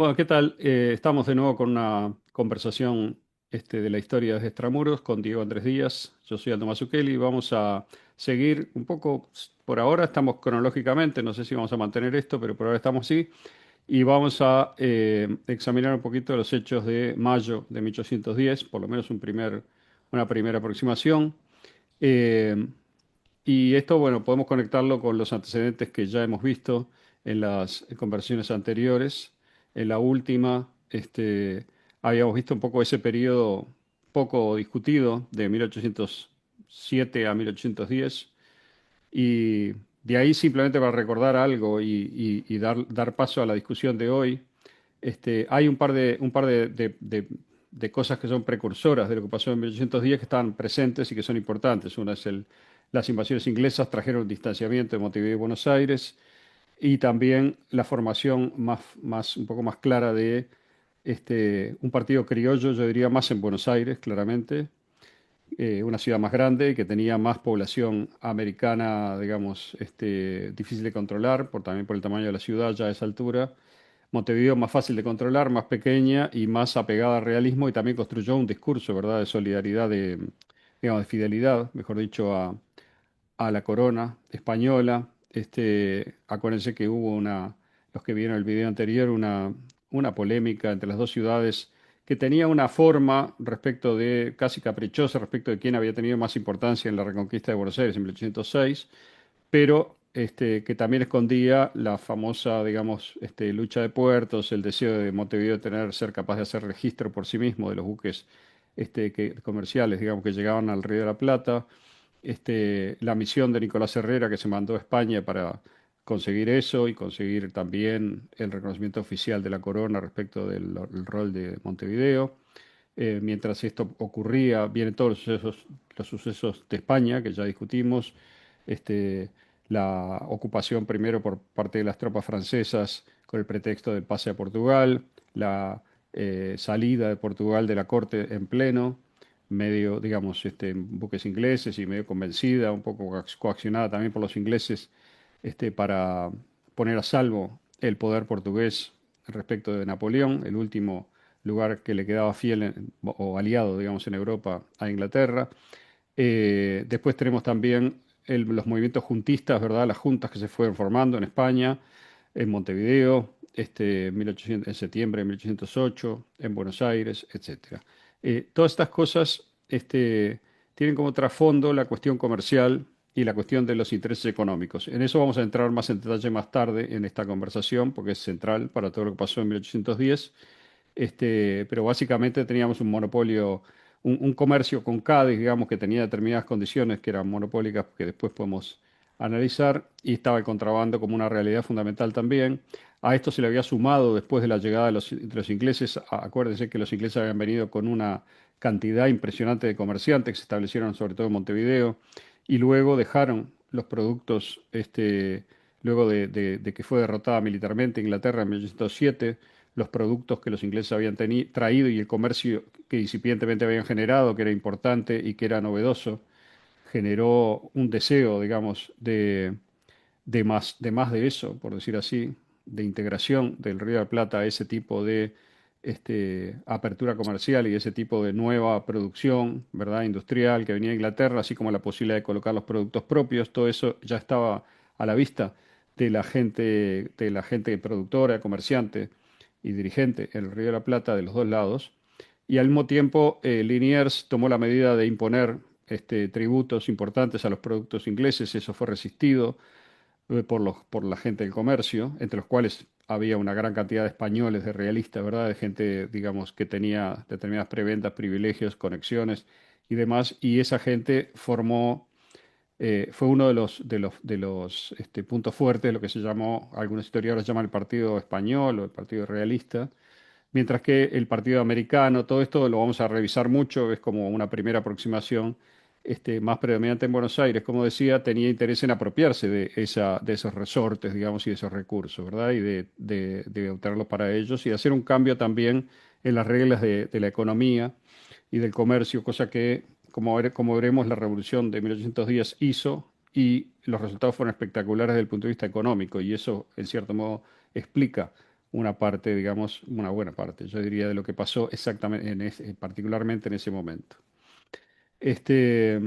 Bueno, ¿qué tal? Estamos de nuevo con una conversación de la historia desde Extramuros con Diego Andrés Díaz. Yo soy Aldo Mazzucchelli y vamos a seguir un poco, por ahora estamos cronológicamente, no sé si vamos a mantener esto, pero por ahora estamos así, y vamos a examinar un poquito los hechos de mayo de 1810, por lo menos una primera aproximación. Eh, y esto, bueno, podemos conectarlo con los antecedentes que ya hemos visto en las conversaciones anteriores. En la última, habíamos visto un poco ese periodo poco discutido de 1807 a 1810. Y de ahí, simplemente para recordar algo y dar paso a la discusión de hoy, hay un par de cosas que son precursoras de lo que pasó en 1810 que están presentes y que son importantes. Una es las invasiones inglesas trajeron distanciamiento de Montevideo y Buenos Aires, y también la formación un poco más clara de un partido criollo, yo diría más en Buenos Aires, claramente, una ciudad más grande que tenía más población americana, digamos, difícil de controlar, también por el tamaño de la ciudad ya a esa altura. Montevideo más fácil de controlar, más pequeña y más apegada al realismo, y también construyó un discurso, ¿verdad?, de solidaridad, digamos, de fidelidad, mejor dicho, a la corona española. Acuérdense que hubo los que vieron el video anterior, una polémica entre las dos ciudades que tenía una forma respecto de, casi caprichosa, respecto de quién había tenido más importancia en la reconquista de Buenos Aires en 1806, pero que también escondía la famosa, digamos, lucha de puertos, el deseo de Montevideo de ser capaz de hacer registro por sí mismo de los buques comerciales, digamos, que llegaban al Río de la Plata. La misión de Nicolás Herrera, que se mandó a España para conseguir eso y conseguir también el reconocimiento oficial de la corona respecto del rol de Montevideo. Mientras esto ocurría, vienen todos los sucesos de España, que ya discutimos. este, la ocupación primero por parte de las tropas francesas con el pretexto del pase a Portugal, la salida de Portugal de la corte en pleno, medio, digamos, en buques ingleses y medio convencida, un poco coaccionada también por los ingleses, para poner a salvo el poder portugués respecto de Napoleón, el último lugar que le quedaba fiel o aliado, digamos, en Europa a Inglaterra. Después tenemos también los movimientos juntistas, ¿verdad? Las juntas que se fueron formando en España, en Montevideo, 1800 en septiembre de 1808, en Buenos Aires, etcétera. Todas estas cosas tienen como trasfondo la cuestión comercial y la cuestión de los intereses económicos. En eso vamos a entrar más en detalle más tarde en esta conversación, porque es central para todo lo que pasó en 1810. Pero básicamente teníamos un monopolio, un comercio con Cádiz, digamos, que tenía determinadas condiciones que eran monopólicas, que después podemos analizar, y estaba el contrabando como una realidad fundamental también. A esto se le había sumado, después de la llegada de los ingleses, acuérdense que los ingleses habían venido con una cantidad impresionante de comerciantes que se establecieron sobre todo en Montevideo, y luego dejaron los productos, luego de que fue derrotada militarmente Inglaterra en 1807, los productos que los ingleses habían traído y el comercio que incipientemente habían generado, que era importante y que era novedoso, generó un deseo, digamos, de más de eso, por decir así, de integración del Río de la Plata a ese tipo de apertura comercial y ese tipo de nueva producción, ¿verdad?, industrial que venía de Inglaterra, así como la posibilidad de colocar los productos propios. Todo eso ya estaba a la vista de la gente productora, comerciante y dirigente en el Río de la Plata de los dos lados. Y al mismo tiempo, Liniers tomó la medida de imponer tributos importantes a los productos ingleses. Eso fue resistido por la gente del comercio, entre los cuales había una gran cantidad de españoles, de realistas, ¿verdad? De gente, digamos, que tenía determinadas prebendas, privilegios, conexiones y demás. Y esa gente fue uno de los puntos fuertes, lo que se llamó, algunos historiadores llaman el Partido Español o el Partido Realista. Mientras que el Partido Americano, todo esto lo vamos a revisar mucho, es como una primera aproximación, más predominante en Buenos Aires, como decía, tenía interés en apropiarse de esos resortes, digamos, y de esos recursos, ¿verdad? Y de obtenerlos para ellos y de hacer un cambio también en las reglas de la economía y del comercio, cosa que, como veremos, la Revolución de 1810 hizo, y los resultados fueron espectaculares desde el punto de vista económico, y eso, en cierto modo, explica una parte, digamos, una buena parte, yo diría, de lo que pasó exactamente, particularmente en ese momento. Este,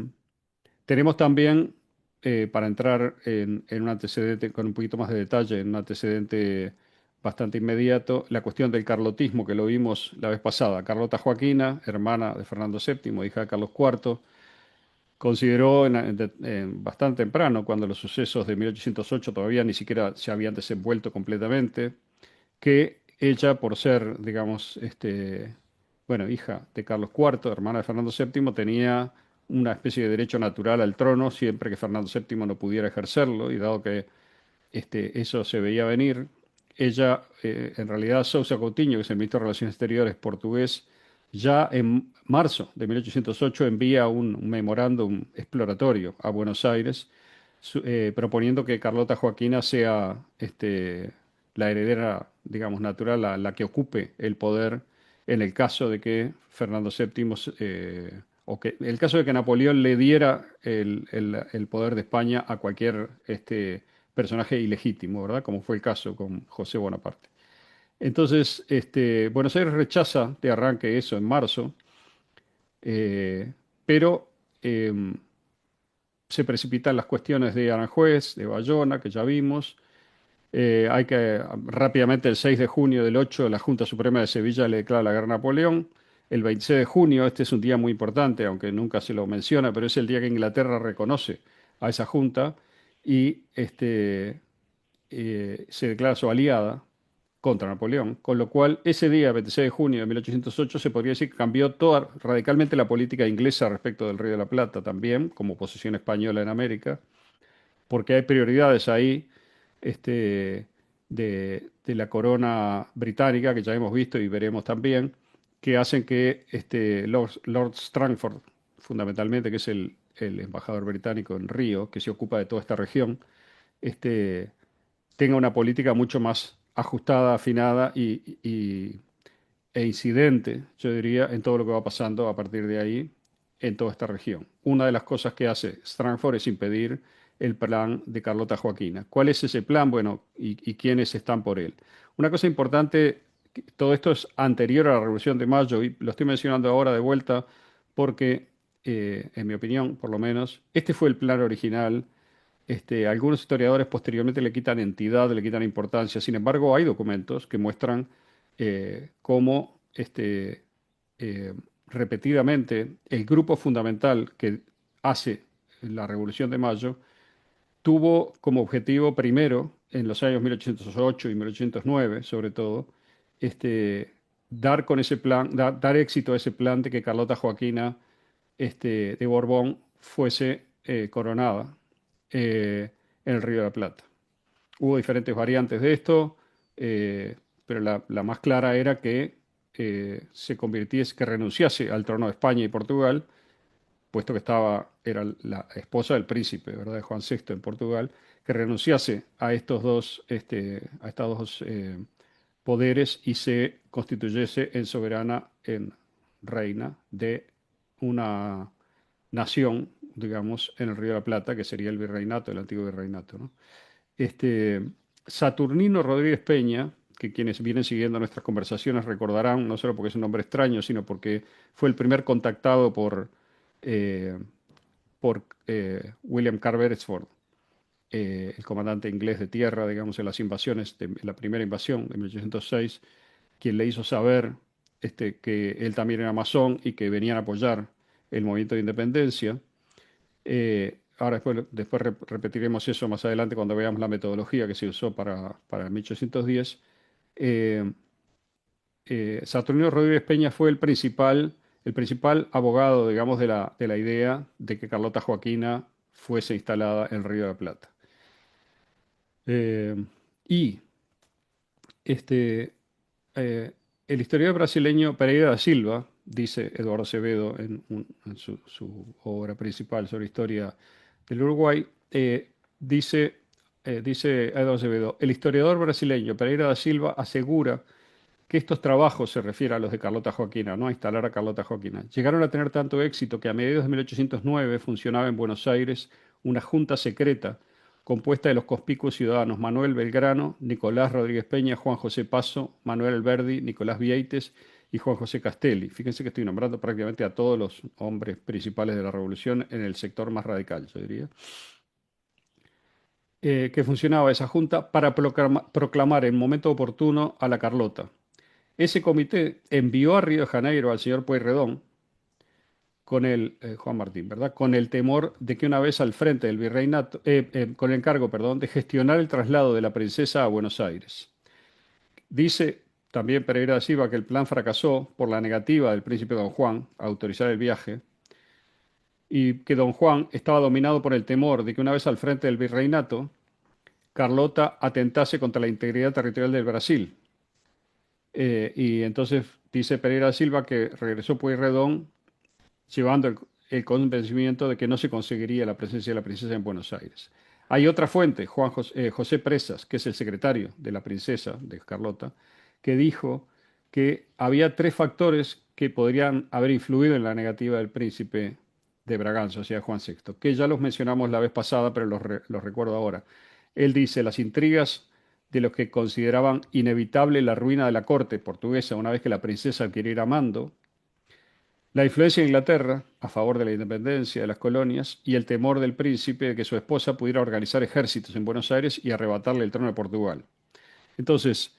tenemos también, para entrar en un antecedente con un poquito más de detalle, en un antecedente bastante inmediato, la cuestión del carlotismo que lo vimos la vez pasada. Carlota Joaquina, hermana de Fernando VII, hija de Carlos IV, consideró bastante temprano, cuando los sucesos de 1808 todavía ni siquiera se habían desenvuelto completamente, que ella, por ser, digamos, bueno, hija de Carlos IV, hermana de Fernando VII, tenía una especie de derecho natural al trono siempre que Fernando VII no pudiera ejercerlo, y dado que eso se veía venir, ella, en realidad, Sousa Coutinho, que es el ministro de Relaciones Exteriores portugués, ya en marzo de 1808 envía un memorándum exploratorio a Buenos Aires, proponiendo que Carlota Joaquina sea la heredera, digamos, natural, la que ocupe el poder en el caso de que Fernando VII, o que el caso de que Napoleón le diera el poder de España a cualquier personaje ilegítimo, ¿verdad? Como fue el caso con José Bonaparte. Entonces, Buenos Aires rechaza de arranque eso en marzo, pero em, se precipitan las cuestiones de Aranjuez, de Bayona, que ya vimos. Hay que rápidamente, el 6 de junio del 8, la Junta Suprema de Sevilla le declara la guerra a Napoleón. El 26 de junio, este es un día muy importante, aunque nunca se lo menciona, pero es el día que Inglaterra reconoce a esa junta y se declara su aliada contra Napoleón, con lo cual ese día, 26 de junio de 1808, se podría decir que cambió toda, radicalmente, la política inglesa respecto del Río de la Plata también, como posesión española en América, porque hay prioridades ahí de la corona británica, que ya hemos visto y veremos también, que hacen que Lord Strangford, fundamentalmente, que es el embajador británico en Río, que se ocupa de toda esta región, este, tenga una política mucho más ajustada, afinada e incidente, yo diría, en todo lo que va pasando a partir de ahí en toda esta región. Una de las cosas que hace Strangford es impedir el plan de Carlota Joaquina. ¿Cuál es ese plan? Bueno, y quiénes están por él. Una cosa importante, todo esto es anterior a la Revolución de Mayo, y lo estoy mencionando ahora de vuelta porque, en mi opinión, por lo menos, este fue el plan original. Algunos historiadores posteriormente le quitan entidad, le quitan importancia. Sin embargo, hay documentos que muestran cómo repetidamente el grupo fundamental que hace la Revolución de Mayo tuvo como objetivo primero, en los años 1808 y 1809 sobre todo, dar con ese plan, dar éxito a ese plan de que Carlota Joaquina de Borbón fuese coronada en el Río de la Plata. Hubo diferentes variantes de esto, pero la más clara era que se convirtiese, que renunciase al trono de España y Portugal, puesto que era la esposa del príncipe, ¿verdad?, de Juan VI en Portugal, que renunciase a estos dos poderes y se constituyese en soberana, en reina de una nación, digamos, en el Río de la Plata, que sería el virreinato, el antiguo virreinato, ¿no? Este, Saturnino Rodríguez Peña, que quienes vienen siguiendo nuestras conversaciones recordarán, no solo porque es un nombre extraño, sino porque fue el primer contactado eh, por William Carr Beresford, el comandante inglés de tierra, digamos, en las invasiones, en la primera invasión de 1806, quien le hizo saber que él también era masón y que venían a apoyar el movimiento de independencia. Ahora después repetiremos eso más adelante cuando veamos la metodología que se usó para 1810. Eh, Saturnino Rodríguez Peña fue el principal abogado, digamos, de la idea de que Carlota Joaquina fuese instalada en el Río de la Plata. Eh, y este, eh, el historiador brasileño Pereira da Silva, dice Eduardo Acevedo en su obra principal sobre historia del Uruguay, dice Eduardo Acevedo: el historiador brasileño Pereira da Silva asegura que estos trabajos, se refiere a los de Carlota Joaquina, no a instalar a Carlota Joaquina, llegaron a tener tanto éxito que a mediados de 1809 funcionaba en Buenos Aires una junta secreta compuesta de los conspicuos ciudadanos Manuel Belgrano, Nicolás Rodríguez Peña, Juan José Paso, Manuel Alberdi, Nicolás Vieites y Juan José Castelli. Fíjense que estoy nombrando prácticamente a todos los hombres principales de la revolución en el sector más radical, yo diría. Que funcionaba esa junta para proclamar en momento oportuno a la Carlota. Ese comité envió a Río de Janeiro al señor Pueyrredón con el Juan Martín, ¿verdad? Con el temor de que una vez al frente del virreinato, con el encargo, perdón, de gestionar el traslado de la princesa a Buenos Aires. Dice también Pereira da Silva que el plan fracasó por la negativa del príncipe don Juan a autorizar el viaje y que don Juan estaba dominado por el temor de que una vez al frente del virreinato, Carlota atentase contra la integridad territorial del Brasil. Y entonces dice Pereira da Silva que regresó Pueyrredón llevando el convencimiento de que no se conseguiría la presencia de la princesa en Buenos Aires. Hay otra fuente, José Presas, que es el secretario de la princesa, de Carlota, que dijo que había tres factores que podrían haber influido en la negativa del príncipe de Braganza, o sea, Juan VI, que ya los mencionamos la vez pasada, pero los recuerdo ahora. Él dice las intrigas de los que consideraban inevitable la ruina de la corte portuguesa una vez que la princesa adquiriera mando, la influencia de Inglaterra a favor de la independencia de las colonias y el temor del príncipe de que su esposa pudiera organizar ejércitos en Buenos Aires y arrebatarle el trono de Portugal. Entonces,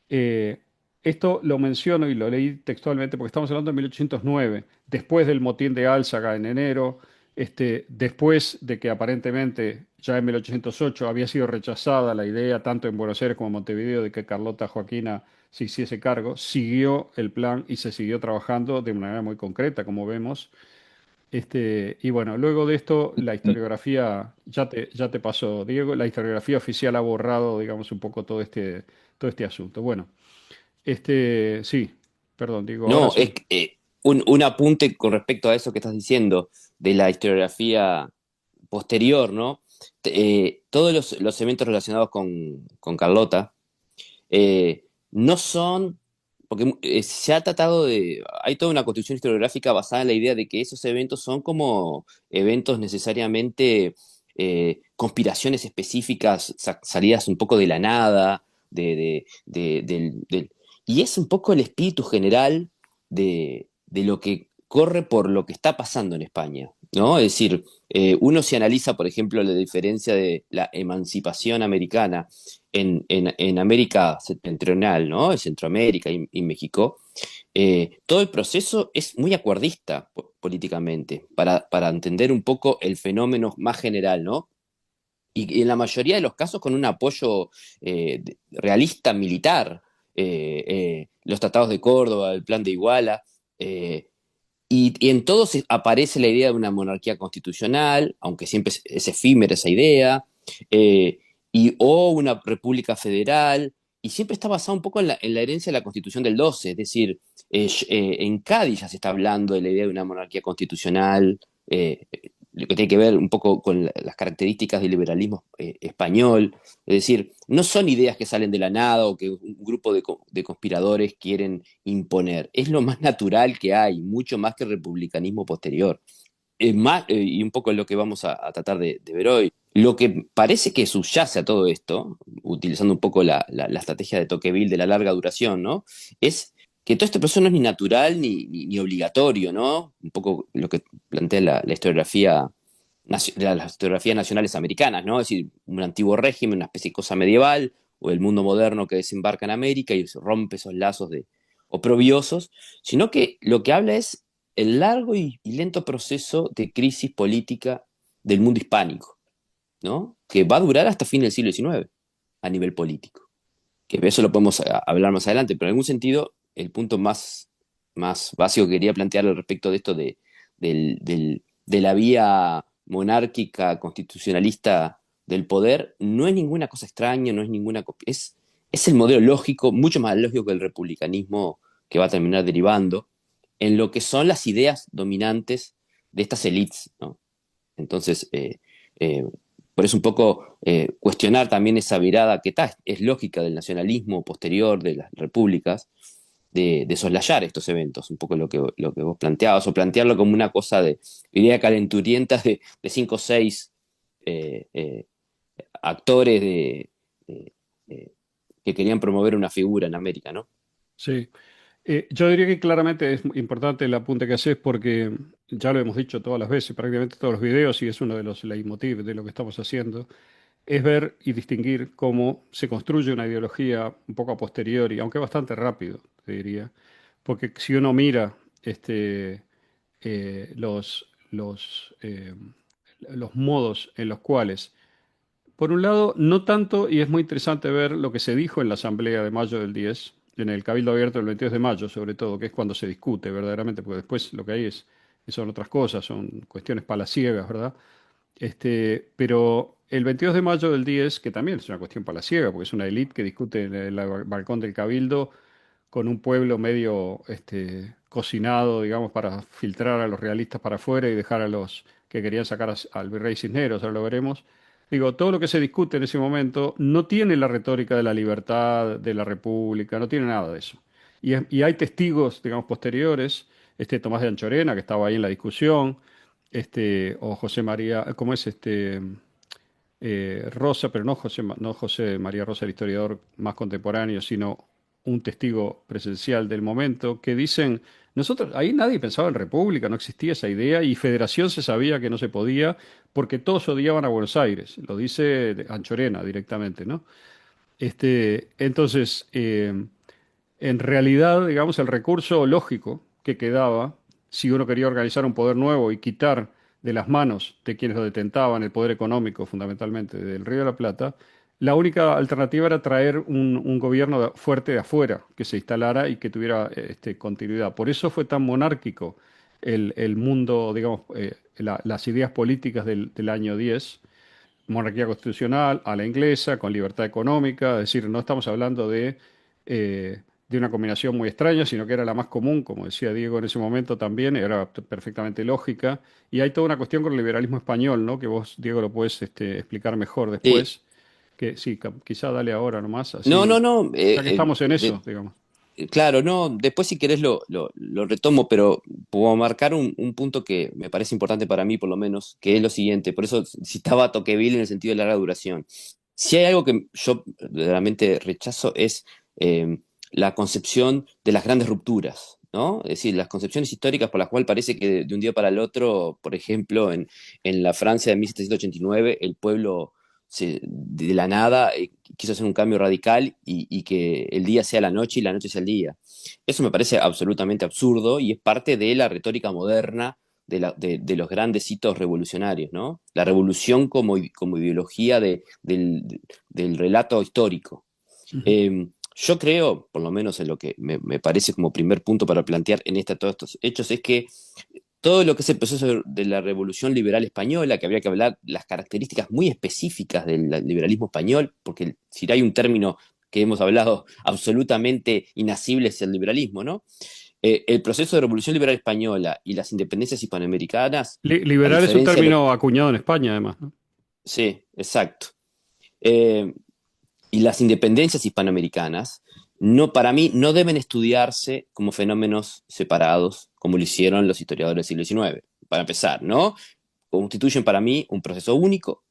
eh, esto lo menciono y lo leí textualmente porque estamos hablando de 1809, después del motín de Álzaga en enero, después de que aparentemente ya en 1808 había sido rechazada la idea tanto en Buenos Aires como en Montevideo de que Carlota Joaquina se hiciese cargo, siguió el plan y se siguió trabajando de una manera muy concreta, como vemos. Y bueno, luego de esto, la historiografía, ya te pasó, Diego, la historiografía oficial ha borrado, digamos, un poco todo este asunto. Bueno, sí, perdón, digo, ahora No, sí. un apunte con respecto a eso que estás diciendo de la historiografía posterior, ¿no? Todos los eventos relacionados con Carlota no son, porque se ha tratado hay toda una construcción historiográfica basada en la idea de que esos eventos son como eventos necesariamente, conspiraciones específicas salidas un poco de la nada, y es un poco el espíritu general de lo que corre por lo que está pasando en España, ¿no? Es decir, uno se analiza, por ejemplo, la diferencia de la emancipación americana en América septentrional, ¿no? En Centroamérica y México. Todo el proceso es muy acuerdista políticamente, para entender un poco el fenómeno más general, ¿no? Y en la mayoría de los casos con un apoyo realista militar, los tratados de Córdoba, el plan de Iguala, eh, y en todos aparece la idea de una monarquía constitucional, aunque siempre es efímera esa idea, eh, o una república federal, y siempre está basado un poco en la herencia de la Constitución del 12, es decir, en Cádiz ya se está hablando de la idea de una monarquía constitucional, lo que tiene que ver un poco con las características del liberalismo español, es decir, no son ideas que salen de la nada o que un grupo de conspiradores quieren imponer. Es lo más natural que hay, mucho más que el republicanismo posterior. Es más, y un poco es lo que vamos a tratar de ver hoy. Lo que parece que subyace a todo esto, utilizando un poco la estrategia de Tocqueville de la larga duración, ¿no? Es que todo este proceso no es ni natural ni obligatorio, ¿no? Un poco lo que plantea la historiografía, las historiografías nacionales americanas, ¿no? Es decir, un antiguo régimen, una especie de cosa medieval, o el mundo moderno que desembarca en América y rompe esos lazos oprobiosos, sino que lo que habla es el largo y lento proceso de crisis política del mundo hispánico, ¿no? Que va a durar hasta fin del siglo XIX a nivel político. Que eso lo podemos hablar más adelante, pero en algún sentido el punto más básico que quería plantear al respecto de esto de la vía monárquica constitucionalista del poder no es ninguna cosa extraña, no es ninguna... Es el modelo lógico, mucho más lógico que el republicanismo que va a terminar derivando en lo que son las ideas dominantes de estas élites, ¿no? Entonces, eh, por eso un poco cuestionar también esa virada que es lógica del nacionalismo posterior de las repúblicas, de soslayar estos eventos, un poco lo que vos planteabas, o plantearlo como una cosa de idea calenturienta de 5 o 6 actores de- de- que querían promover una figura en América, ¿no? Sí. Yo diría que claramente es importante el apunte que haces porque ya lo hemos dicho todas las veces, prácticamente todos los videos, y es uno de los leitmotiv de lo que estamos haciendo, es ver y distinguir cómo se construye una ideología un poco a posteriori, aunque bastante rápido, te diría. Porque si uno mira los modos en los cuales, por un lado, no tanto, y es muy interesante ver lo que se dijo en la Asamblea de mayo del 10, en el Cabildo Abierto del 22 de mayo, sobre todo, que es cuando se discute verdaderamente, porque después lo que hay son otras cosas, son cuestiones palaciegas, ¿verdad? Pero el 22 de mayo del 10, que también es una cuestión palaciega, porque es una élite que discute en el balcón del Cabildo con un pueblo medio cocinado, digamos, para filtrar a los realistas para afuera y dejar a los que querían sacar al virrey Cisneros, ahora lo veremos. Digo, todo lo que se discute en ese momento no tiene la retórica de la libertad, de la república, no tiene nada de eso. Y hay testigos, digamos, posteriores, Tomás de Anchorena, que estaba ahí en la discusión, o José María, ¿cómo es Rosa, pero no José María Rosa, el historiador más contemporáneo, sino un testigo presencial del momento, que dicen, nosotros, ahí nadie pensaba en república, no existía esa idea, y federación se sabía que no se podía, porque todos odiaban a Buenos Aires, lo dice Anchorena directamente, ¿no? Entonces, en realidad, digamos, el recurso lógico que quedaba, si uno quería organizar un poder nuevo y quitar de las manos de quienes lo detentaban el poder económico, fundamentalmente del Río de la Plata, la única alternativa era traer un gobierno fuerte de afuera, que se instalara y que tuviera continuidad. Por eso fue tan monárquico el mundo, digamos, las ideas políticas del año 10, monarquía constitucional, a la inglesa, con libertad económica, es decir, no estamos hablando de una combinación muy extraña, sino que era la más común, como decía Diego en ese momento también, era perfectamente lógica. Y hay toda una cuestión con el liberalismo español, ¿no? Que vos, Diego, lo puedes explicar mejor Sí. después, que sí, quizá dale ahora nomás, No, así, no, no. ya que estamos en eso, digamos. Claro, no, después si querés lo retomo, pero puedo marcar un punto que me parece importante para mí, por lo menos, que es lo siguiente. Por eso citaba a Tocqueville en el sentido de larga duración. Si hay algo que yo realmente rechazo es la concepción de las grandes rupturas, ¿no? Es decir, las concepciones históricas por las cuales parece que de un día para el otro, por ejemplo, en la Francia de 1789, el pueblo de la nada quiso hacer un cambio radical y que el día sea la noche y la noche sea el día. Eso me parece absolutamente absurdo y es parte de la retórica moderna de los grandes hitos revolucionarios, ¿no? La revolución como ideología del relato histórico. Ujú. Yo creo, por lo menos en lo que me parece como primer punto para plantear en todos estos hechos, es que todo lo que es el proceso de la revolución liberal española, que habría que hablar las características muy específicas del liberalismo español, porque si hay un término que hemos hablado absolutamente inasible es el liberalismo, ¿no? El proceso de revolución liberal española y las independencias hispanoamericanas, a Liberal es un diferencia de lo... término acuñado en España, además, ¿no? Sí, exacto. Eh, y las independencias hispanoamericanas, no, para mí, no deben estudiarse como fenómenos separados, como lo hicieron los historiadores del siglo XIX. Para empezar, ¿no? Constituyen para mí un proceso único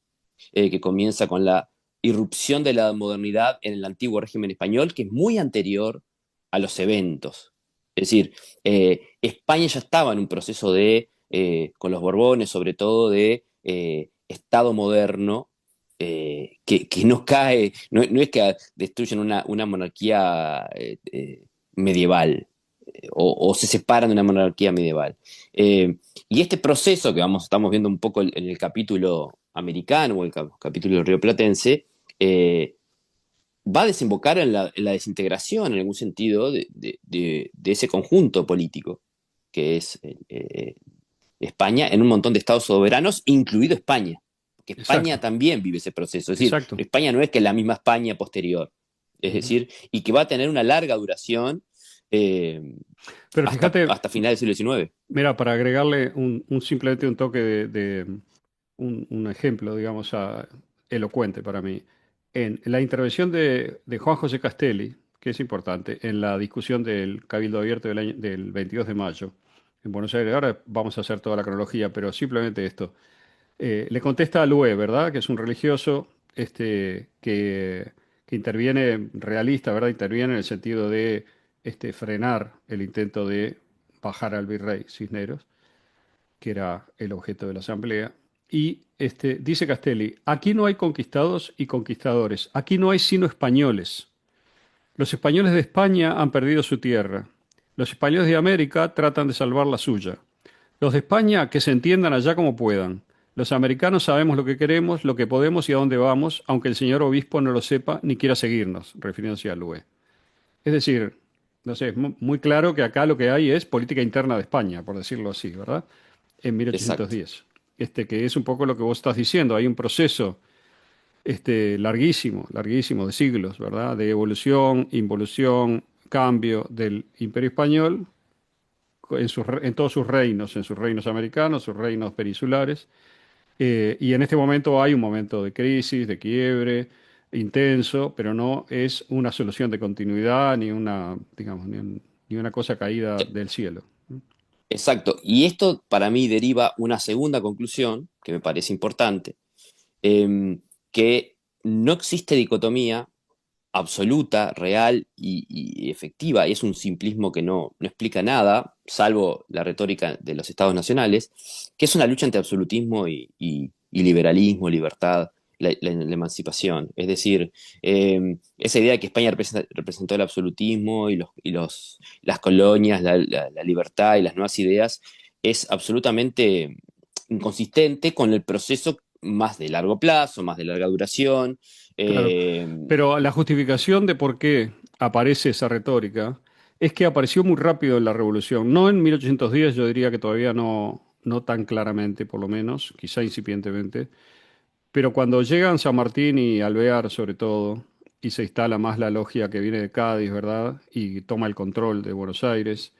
que comienza con la irrupción de la modernidad en el antiguo régimen español, que es muy anterior a los eventos. Es decir, España ya estaba en un proceso con los Borbones sobre todo, de Estado moderno, que no cae, no es que destruyen una monarquía medieval o se separan de una monarquía medieval. Y este proceso que estamos viendo un poco en el capítulo americano o el capítulo rioplatense, va a desembocar en la desintegración, en algún sentido, de ese conjunto político que es España en un montón de estados soberanos, incluido España. Porque España Exacto, también vive ese proceso. Es decir, exacto. España no es que es la misma España posterior. Es Ujú. decir, y que va a tener una larga duración eh, Pero hasta, fíjate, hasta finales del siglo XIX. mira, para agregarle simplemente un toque un ejemplo, digamos, elocuente para mí. En la intervención de Juan José Castelli, que es importante, en la discusión del Cabildo Abierto del 22 de mayo en Buenos Aires, ahora vamos a hacer toda la cronología, pero simplemente esto. Le contesta a Lue, ¿verdad? Que es un religioso, que interviene, realista, ¿verdad? Interviene en el sentido de frenar el intento de bajar al virrey Cisneros, que era el objeto de la asamblea. Y dice Castelli, aquí no hay conquistados y conquistadores, aquí no hay sino españoles. Los españoles de España han perdido su tierra. Los españoles de América tratan de salvar la suya. Los de España que se entiendan allá como puedan. Los americanos sabemos lo que queremos, lo que podemos y a dónde vamos, aunque el señor obispo no lo sepa ni quiera seguirnos, refiriéndose al UE. Es decir, no sé, es muy claro que acá lo que hay es política interna de España, por decirlo así, ¿verdad? En Exacto. 1810. Que es un poco lo que vos estás diciendo. Hay un proceso larguísimo, larguísimo de siglos, ¿verdad? De evolución, involución, cambio del Imperio Español en todos en sus reinos americanos, sus reinos peninsulares. Y en este momento hay un momento de crisis, de quiebre, intenso, pero no es una solución de continuidad ni una, digamos, ni una cosa caída del cielo. Exacto. Y esto para mí deriva una segunda conclusión que me parece importante, que no existe dicotomía absoluta, real y efectiva. Es un simplismo que no explica nada, salvo la retórica de los estados nacionales, que es una lucha entre absolutismo y liberalismo, libertad, la emancipación. Es decir, esa idea de que España representó el absolutismo las colonias, la libertad y las nuevas ideas, es absolutamente inconsistente con el proceso más de largo plazo, más de larga duración. Claro. eh, Pero la justificación de por qué aparece esa retórica es que apareció muy rápido en la Revolución. No en 1810, yo diría que todavía no tan claramente, por lo menos, quizá incipientemente. Pero cuando llegan San Martín y Alvear, sobre todo, y se instala más la logia que viene de Cádiz, ¿verdad? Y toma el control de Buenos Aires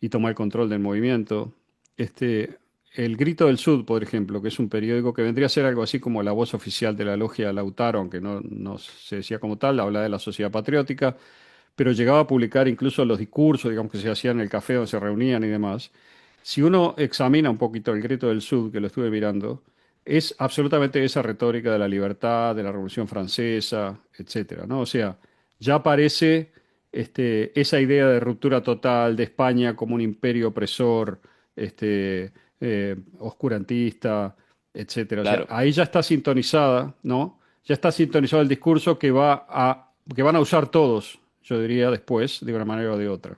y toma el control del movimiento. Este, el Grito del Sur, por ejemplo, que es un periódico que vendría a ser algo así como la voz oficial de la logia Lautaro, aunque no se decía como tal, habla de la sociedad patriótica, pero llegaba a publicar incluso los discursos, digamos, que se hacían en el café donde se reunían y demás. Si uno examina un poquito el Grito del Sur, que lo estuve mirando, es absolutamente esa retórica de la libertad, de la Revolución Francesa, etcétera, ¿no? O sea, ya aparece esa idea de ruptura total de España como un imperio opresor, oscurantista, etcétera. O sea, claro. ahí ya está sintonizada, ¿no? Ya está sintonizado el discurso que van a usar todos, yo diría después, de una manera o de otra.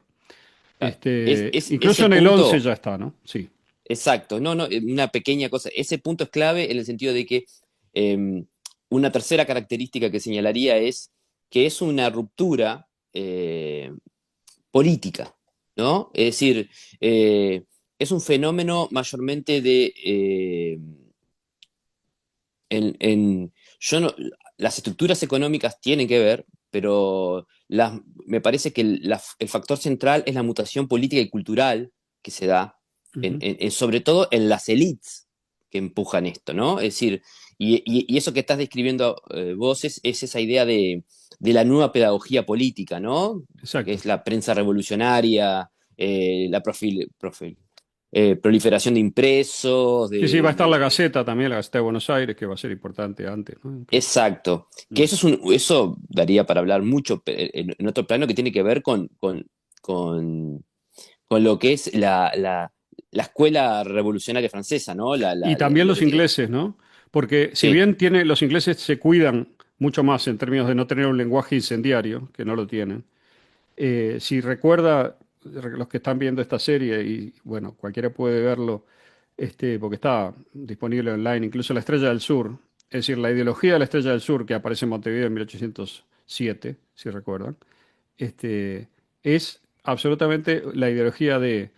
Incluso Ese en el 11 punto, ya está, ¿no? Sí, exacto, no, una pequeña cosa, ese punto es clave en el sentido de que eh, una tercera característica que señalaría es que es una ruptura política, ¿no? Es decir, es un fenómeno mayormente yo no, las estructuras económicas tienen que ver, pero me parece que el factor central es la mutación política y cultural que se da, ujú, sobre todo en las élites que empujan esto, ¿no? Es decir, y eso que estás describiendo vos es esa idea de la nueva pedagogía política, ¿no? Que exacto. es la prensa revolucionaria, proliferación de impresos, Sí, sí, va a estar la Gaceta también, la Gaceta de Buenos Aires, que va a ser importante antes, ¿no? Incluso. exacto, que Mm. eso daría para hablar mucho en otro plano que tiene que ver con, con lo que es la escuela revolucionaria francesa, ¿no? Y también Lo los que tiene. ingleses, ¿no? Porque si Sí, bien los ingleses se cuidan mucho más en términos de no tener un lenguaje incendiario, que no lo tienen. Si recuerda, los que están viendo esta serie, y bueno, cualquiera puede verlo, porque está disponible online, incluso La Estrella del Sur, es decir, la ideología de la Estrella del Sur, que aparece en Montevideo en 1807, si recuerdan, este, es absolutamente la ideología de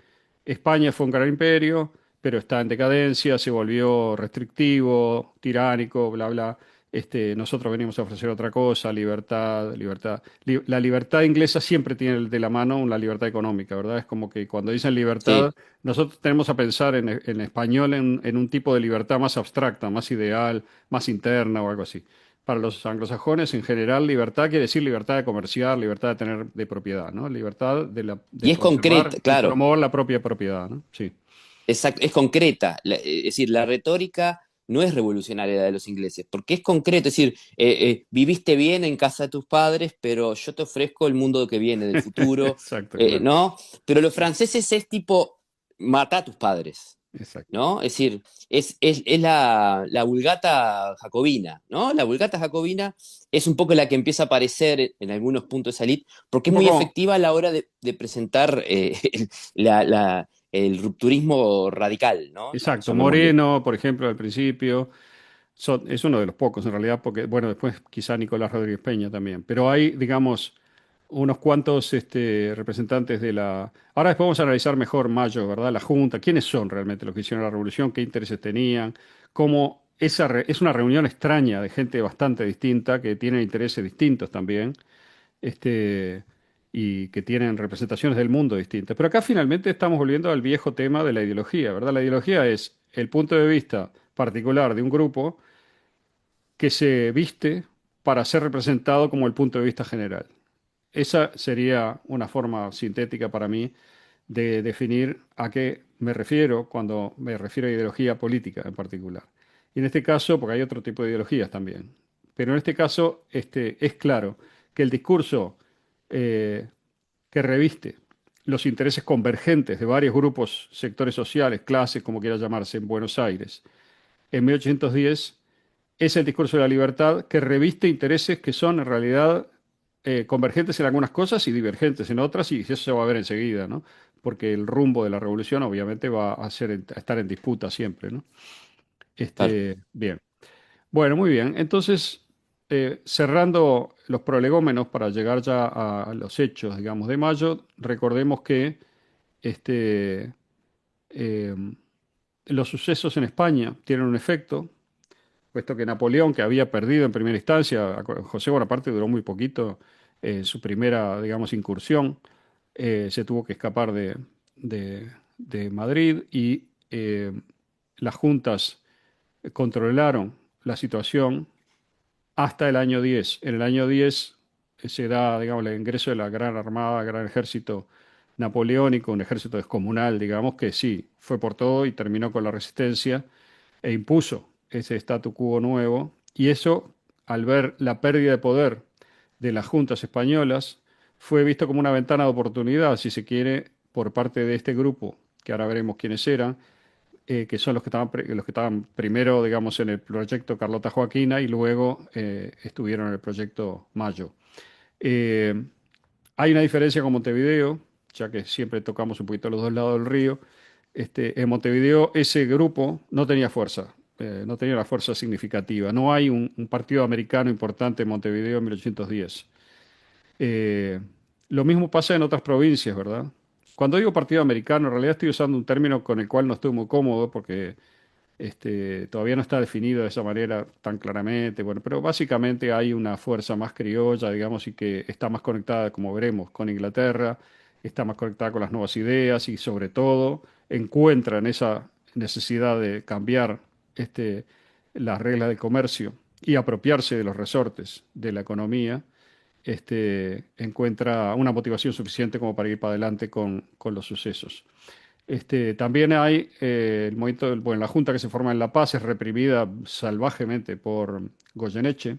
España fue un gran imperio, pero está en decadencia, se volvió restrictivo, tiránico, bla, bla. Nosotros venimos a ofrecer otra cosa, libertad, libertad. La libertad inglesa siempre tiene de la mano una libertad económica, ¿verdad? Es como que cuando dicen libertad, sí, nosotros tenemos a pensar en español en un tipo de libertad más abstracta, más ideal, más interna o algo así. Para los anglosajones, en general, libertad quiere decir libertad de comerciar, libertad de tener de propiedad, ¿no? Libertad de y es conservar concreta, y claro, promover la propia propiedad, ¿no? Sí, exacto, es concreta, es decir, la retórica no es revolucionaria la de los ingleses, porque es concreto, es decir, viviste bien en casa de tus padres, pero yo te ofrezco el mundo que viene del futuro, Exacto, claro. ¿no? Pero los franceses es tipo, mata a tus padres. Exacto. ¿No? Es decir, es la vulgata jacobina, ¿no? La vulgata jacobina es un poco la que empieza a aparecer en algunos puntos de esa elite, porque Un es muy poco, efectiva a la hora de presentar el rupturismo radical, ¿no? exacto. Llamémosle. Moreno, por ejemplo, al principio, es uno de los pocos en realidad, porque, bueno, después quizá Nicolás Rodríguez Peña también. Pero hay, digamos, unos cuantos representantes de la... Ahora después vamos a analizar mejor Mayo, ¿verdad? La Junta, quiénes son realmente los que hicieron la revolución, qué intereses tenían, cómo es una reunión extraña de gente bastante distinta, que tienen intereses distintos también, este, y que tienen representaciones del mundo distintas. Pero acá finalmente estamos volviendo al viejo tema de la ideología, ¿verdad? La ideología es el punto de vista particular de un grupo que se viste para ser representado como el punto de vista general. Esa sería una forma sintética para mí de definir a qué me refiero cuando me refiero a ideología política en particular. Y en este caso, porque hay otro tipo de ideologías también, pero en este caso es claro que el discurso eh, que reviste los intereses convergentes de varios grupos, sectores sociales, clases, como quiera llamarse, en Buenos Aires, en 1810 es el discurso de la libertad que reviste intereses que son en realidad convergentes en algunas cosas y divergentes en otras, y eso se va a ver enseguida, ¿no? Porque el rumbo de la revolución obviamente va a a estar en disputa siempre, ¿no? Claro. Bien. Bueno, muy bien. Entonces, cerrando los prolegómenos para llegar ya a los hechos, digamos, de mayo, recordemos que este, eh, los sucesos en España tienen un efecto puesto que Napoleón, que había perdido en primera instancia, José Bonaparte duró muy poquito en su primera, digamos, incursión, se tuvo que escapar de Madrid y las juntas controlaron la situación hasta el año 10. En el año 10 se da, digamos, el ingreso de la Gran Armada, Gran Ejército Napoleónico, un ejército descomunal, digamos, que sí, fue por todo y terminó con la resistencia e impuso ese statu quo nuevo. Y eso, al ver la pérdida de poder de las juntas españolas, fue visto como una ventana de oportunidad, si se quiere, por parte de este grupo, que ahora veremos quiénes eran, que son los que estaban primero, digamos, en el proyecto Carlota Joaquina y luego estuvieron en el proyecto Mayo. Eh, Hay una diferencia con Montevideo, ya que siempre tocamos un poquito los dos lados del río. En Montevideo ese grupo no tenía fuerza, no tenía una fuerza significativa. No hay un partido americano importante en Montevideo en 1810. Eh, lo mismo pasa en otras provincias, ¿verdad? Cuando digo partido americano, en realidad estoy usando un término con el cual no estoy muy cómodo porque todavía no está definido de esa manera tan claramente. Bueno, pero básicamente hay una fuerza más criolla, digamos, y que está más conectada, como veremos, con Inglaterra, está más conectada con las nuevas ideas y sobre todo encuentra en esa necesidad de cambiar este, las reglas de comercio y apropiarse de los resortes de la economía encuentra una motivación suficiente como para ir para adelante con los sucesos. También hay el movimiento, bueno, la junta que se forma en La Paz es reprimida salvajemente por Goyeneche,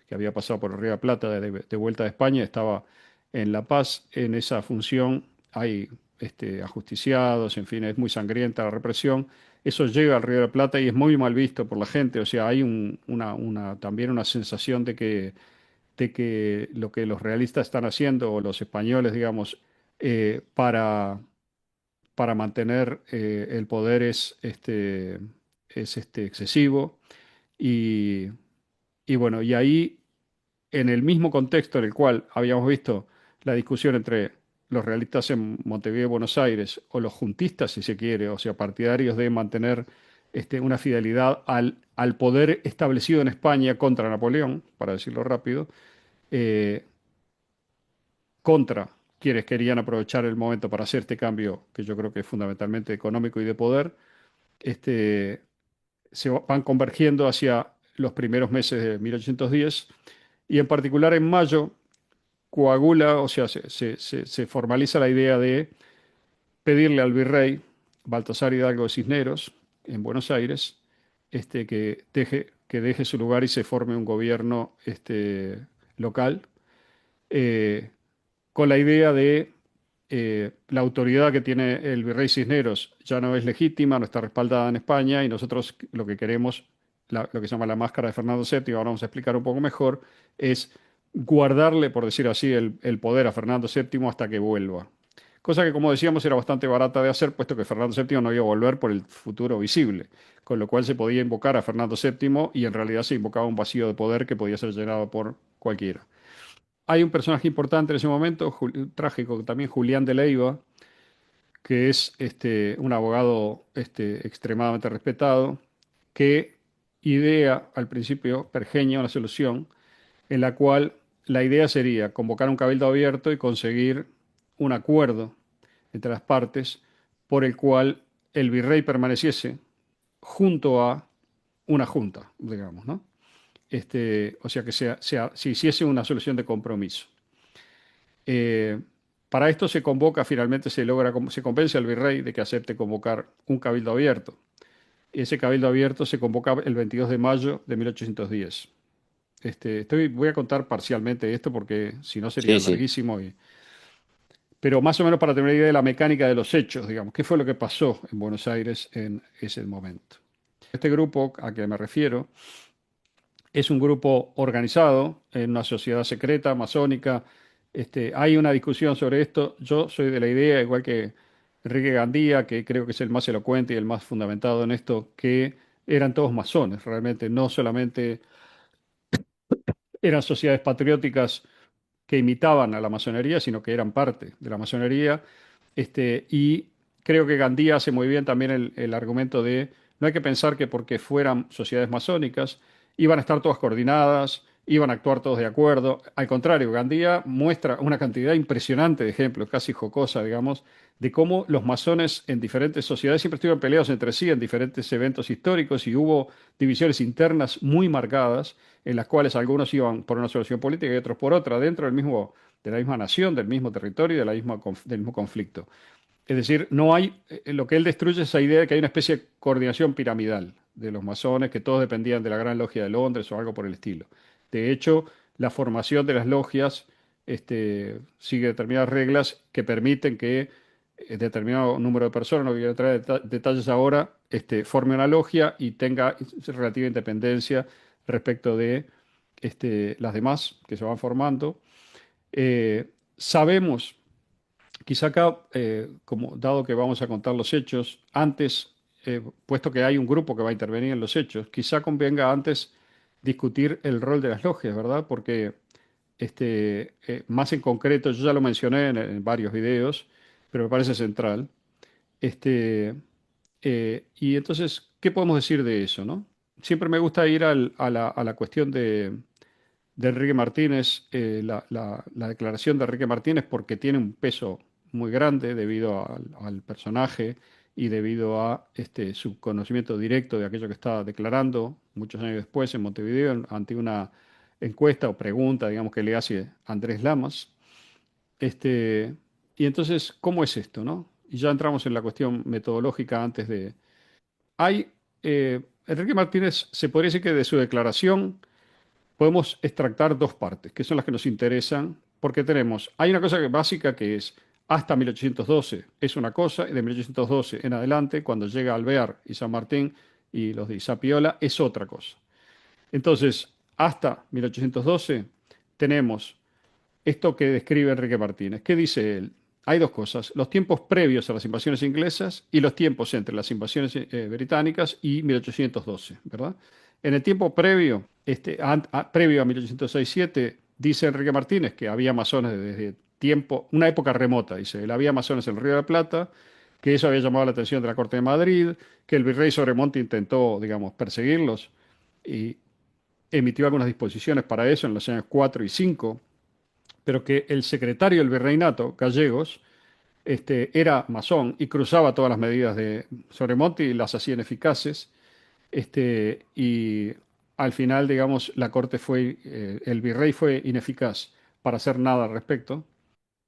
que había pasado por el Río de la Plata de vuelta de España, estaba en La Paz en esa función. Hay ajusticiados, en fin, es muy sangrienta la represión. Eso llega al Río de la Plata y es muy mal visto por la gente. O sea, hay también una sensación de que lo que los realistas están haciendo, o los españoles, digamos, para mantener el poder es excesivo. Y, y bueno, y ahí, en el mismo contexto en el cual habíamos visto la discusión entre los realistas en Montevideo y Buenos Aires, o los juntistas, si se quiere, o sea, partidarios de mantener una fidelidad al poder establecido en España contra Napoleón, para decirlo rápido, eh, contra quienes querían aprovechar el momento para hacer este cambio, que yo creo que es fundamentalmente económico y de poder, este, van convergiendo hacia los primeros meses de 1810 y en particular en mayo coagula, o sea, se formaliza la idea de pedirle al virrey Baltasar Hidalgo de Cisneros en Buenos Aires que deje su lugar y se forme un gobierno local, eh, con la idea de la autoridad que tiene el virrey Cisneros ya no es legítima, no está respaldada en España y nosotros lo que queremos, lo que se llama la máscara de Fernando VII, ahora vamos a explicar un poco mejor, es guardarle, por decir así, el poder a Fernando VII hasta que vuelva. Cosa que, como decíamos, era bastante barata de hacer, puesto que Fernando VII no iba a volver por el futuro visible, con lo cual se podía invocar a Fernando VII y en realidad se invocaba un vacío de poder que podía ser llenado por cualquiera. Hay un personaje importante en ese momento, trágico también, Julián de Leiva, que es un abogado extremadamente respetado, que idea al principio, pergeña una solución en la cual la idea sería convocar un cabildo abierto y conseguir un acuerdo entre las partes por el cual el virrey permaneciese junto a una junta, digamos, ¿no? O sea que se hiciese una solución de compromiso. Eh, para esto se convoca, finalmente se convence al virrey de que acepte convocar un cabildo abierto. Ese cabildo abierto se convoca el 22 de mayo de 1810. Voy a contar parcialmente esto porque si no sería Sí, sí. larguísimo, pero más o menos para tener una idea de la mecánica de los hechos, digamos, qué fue lo que pasó en Buenos Aires en ese momento. Este grupo a que me refiero es un grupo organizado en una sociedad secreta, masónica. Hay una discusión sobre esto. Yo soy de la idea, igual que Enrique Gandía, que creo que es el más elocuente y el más fundamentado en esto, que eran todos masones, realmente, no solamente eran sociedades patrióticas que imitaban a la masonería, sino que eran parte de la masonería. Y creo que Gandía hace muy bien también el argumento de no hay que pensar que porque fueran sociedades masónicas iban a estar todas coordinadas, iban a actuar todos de acuerdo. Al contrario, Gandía muestra una cantidad impresionante de ejemplos, casi jocosa, digamos, de cómo los masones en diferentes sociedades siempre estuvieron peleados entre sí en diferentes eventos históricos y hubo divisiones internas muy marcadas en las cuales algunos iban por una solución política y otros por otra, dentro de la misma nación, del mismo territorio y del mismo conflicto. Es decir, no hay, lo que él destruye es esa idea de que hay una especie de coordinación piramidal de los masones, que todos dependían de la Gran Logia de Londres o algo por el estilo. De hecho, la formación de las logias sigue determinadas reglas que permiten que determinado número de personas, no quiero entrar en detalles ahora, forme una logia y tenga relativa independencia respecto de las demás que se van formando. Sabemos, quizá acá, como dado que vamos a contar los hechos, antes, puesto que hay un grupo que va a intervenir en los hechos, quizá convenga antes discutir el rol de las logias, ¿verdad? Porque más en concreto, yo ya lo mencioné en varios videos, pero me parece central. Este, y entonces, ¿qué podemos decir de eso, no? Siempre me gusta ir a la cuestión de Enrique Martínez, la declaración de Enrique Martínez, porque tiene un peso muy grande debido al personaje y debido a su conocimiento directo de aquello que estaba declarando muchos años después en Montevideo, ante una encuesta o pregunta, digamos, que le hace Andrés Lamas. Este, y entonces, ¿cómo es esto, no? Y ya entramos en la cuestión metodológica antes de... Hay, Enrique Martínez, se podría decir que de su declaración podemos extractar dos partes, que son las que nos interesan, porque hay una cosa básica que es hasta 1812 es una cosa, y de 1812 en adelante, cuando llega Alvear y San Martín y los de Isapiola, es otra cosa. Entonces, hasta 1812 tenemos esto que describe Enrique Martínez. ¿Qué dice él? Hay dos cosas, los tiempos previos a las invasiones inglesas y los tiempos entre las invasiones británicas y 1812, ¿verdad? En el tiempo previo, previo a 1806-7, dice Enrique Martínez que había masones desde una época remota, dice, él había masones en el Río de la Plata, que eso había llamado la atención de la Corte de Madrid, que el virrey Sobremonte intentó, digamos, perseguirlos y emitió algunas disposiciones para eso en los años 4 y 5, pero que el secretario del virreinato, Gallegos, era masón y cruzaba todas las medidas de Sobremonte y las hacía ineficaces. Y al final, digamos, el virrey fue ineficaz para hacer nada al respecto.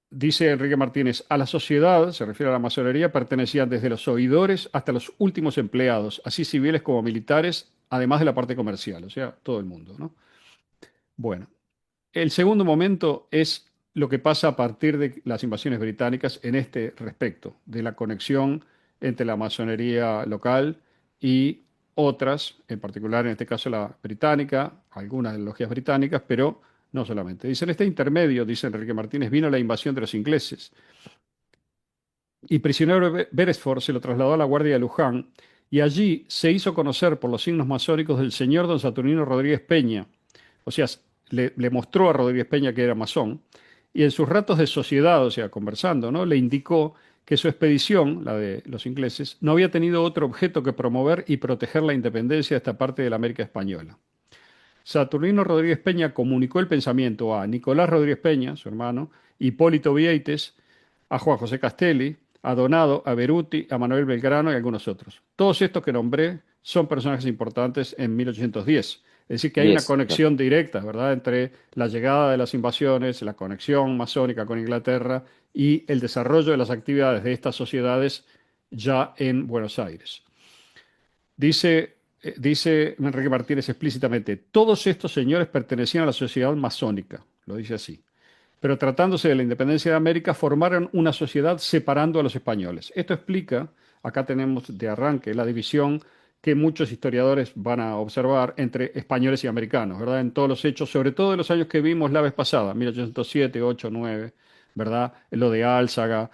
Dice Enrique Martínez, a la sociedad, se refiere a la masonería, pertenecían desde los oidores hasta los últimos empleados, así civiles como militares, además de la parte comercial, o sea, todo el mundo, ¿no? Bueno, el segundo momento es lo que pasa a partir de las invasiones británicas en este respecto, de la conexión entre la masonería local y otras, en particular en este caso la británica, algunas logias británicas, pero no solamente. Dice, en este intermedio, dice Enrique Martínez, vino la invasión de los ingleses y prisionero Beresford se lo trasladó a la Guardia de Luján y allí se hizo conocer por los signos masónicos del señor don Saturnino Rodríguez Peña. O sea, le mostró a Rodríguez Peña que era masón y en sus ratos de sociedad, o sea, conversando, ¿no? Le indicó que su expedición, la de los ingleses, no había tenido otro objeto que promover y proteger la independencia de esta parte de la América española. Saturnino Rodríguez Peña comunicó el pensamiento a Nicolás Rodríguez Peña, su hermano, Hipólito Vieites, a Juan José Castelli, a Donado, a Beruti, a Manuel Belgrano y a algunos otros. Todos estos que nombré son personajes importantes en 1810. Es decir, que hay una 10, claro. conexión directa, ¿verdad?, entre la llegada de las invasiones, la conexión masónica con Inglaterra y el desarrollo de las actividades de estas sociedades ya en Buenos Aires. Dice Enrique Martínez explícitamente, todos estos señores pertenecían a la sociedad masónica, lo dice así, pero tratándose de la independencia de América, formaron una sociedad separando a los españoles. Esto explica, acá tenemos de arranque la división que muchos historiadores van a observar entre españoles y americanos, ¿verdad? En todos los hechos, sobre todo en los años que vimos la vez pasada, 1807, 8, 9, ¿verdad? Lo de Álzaga,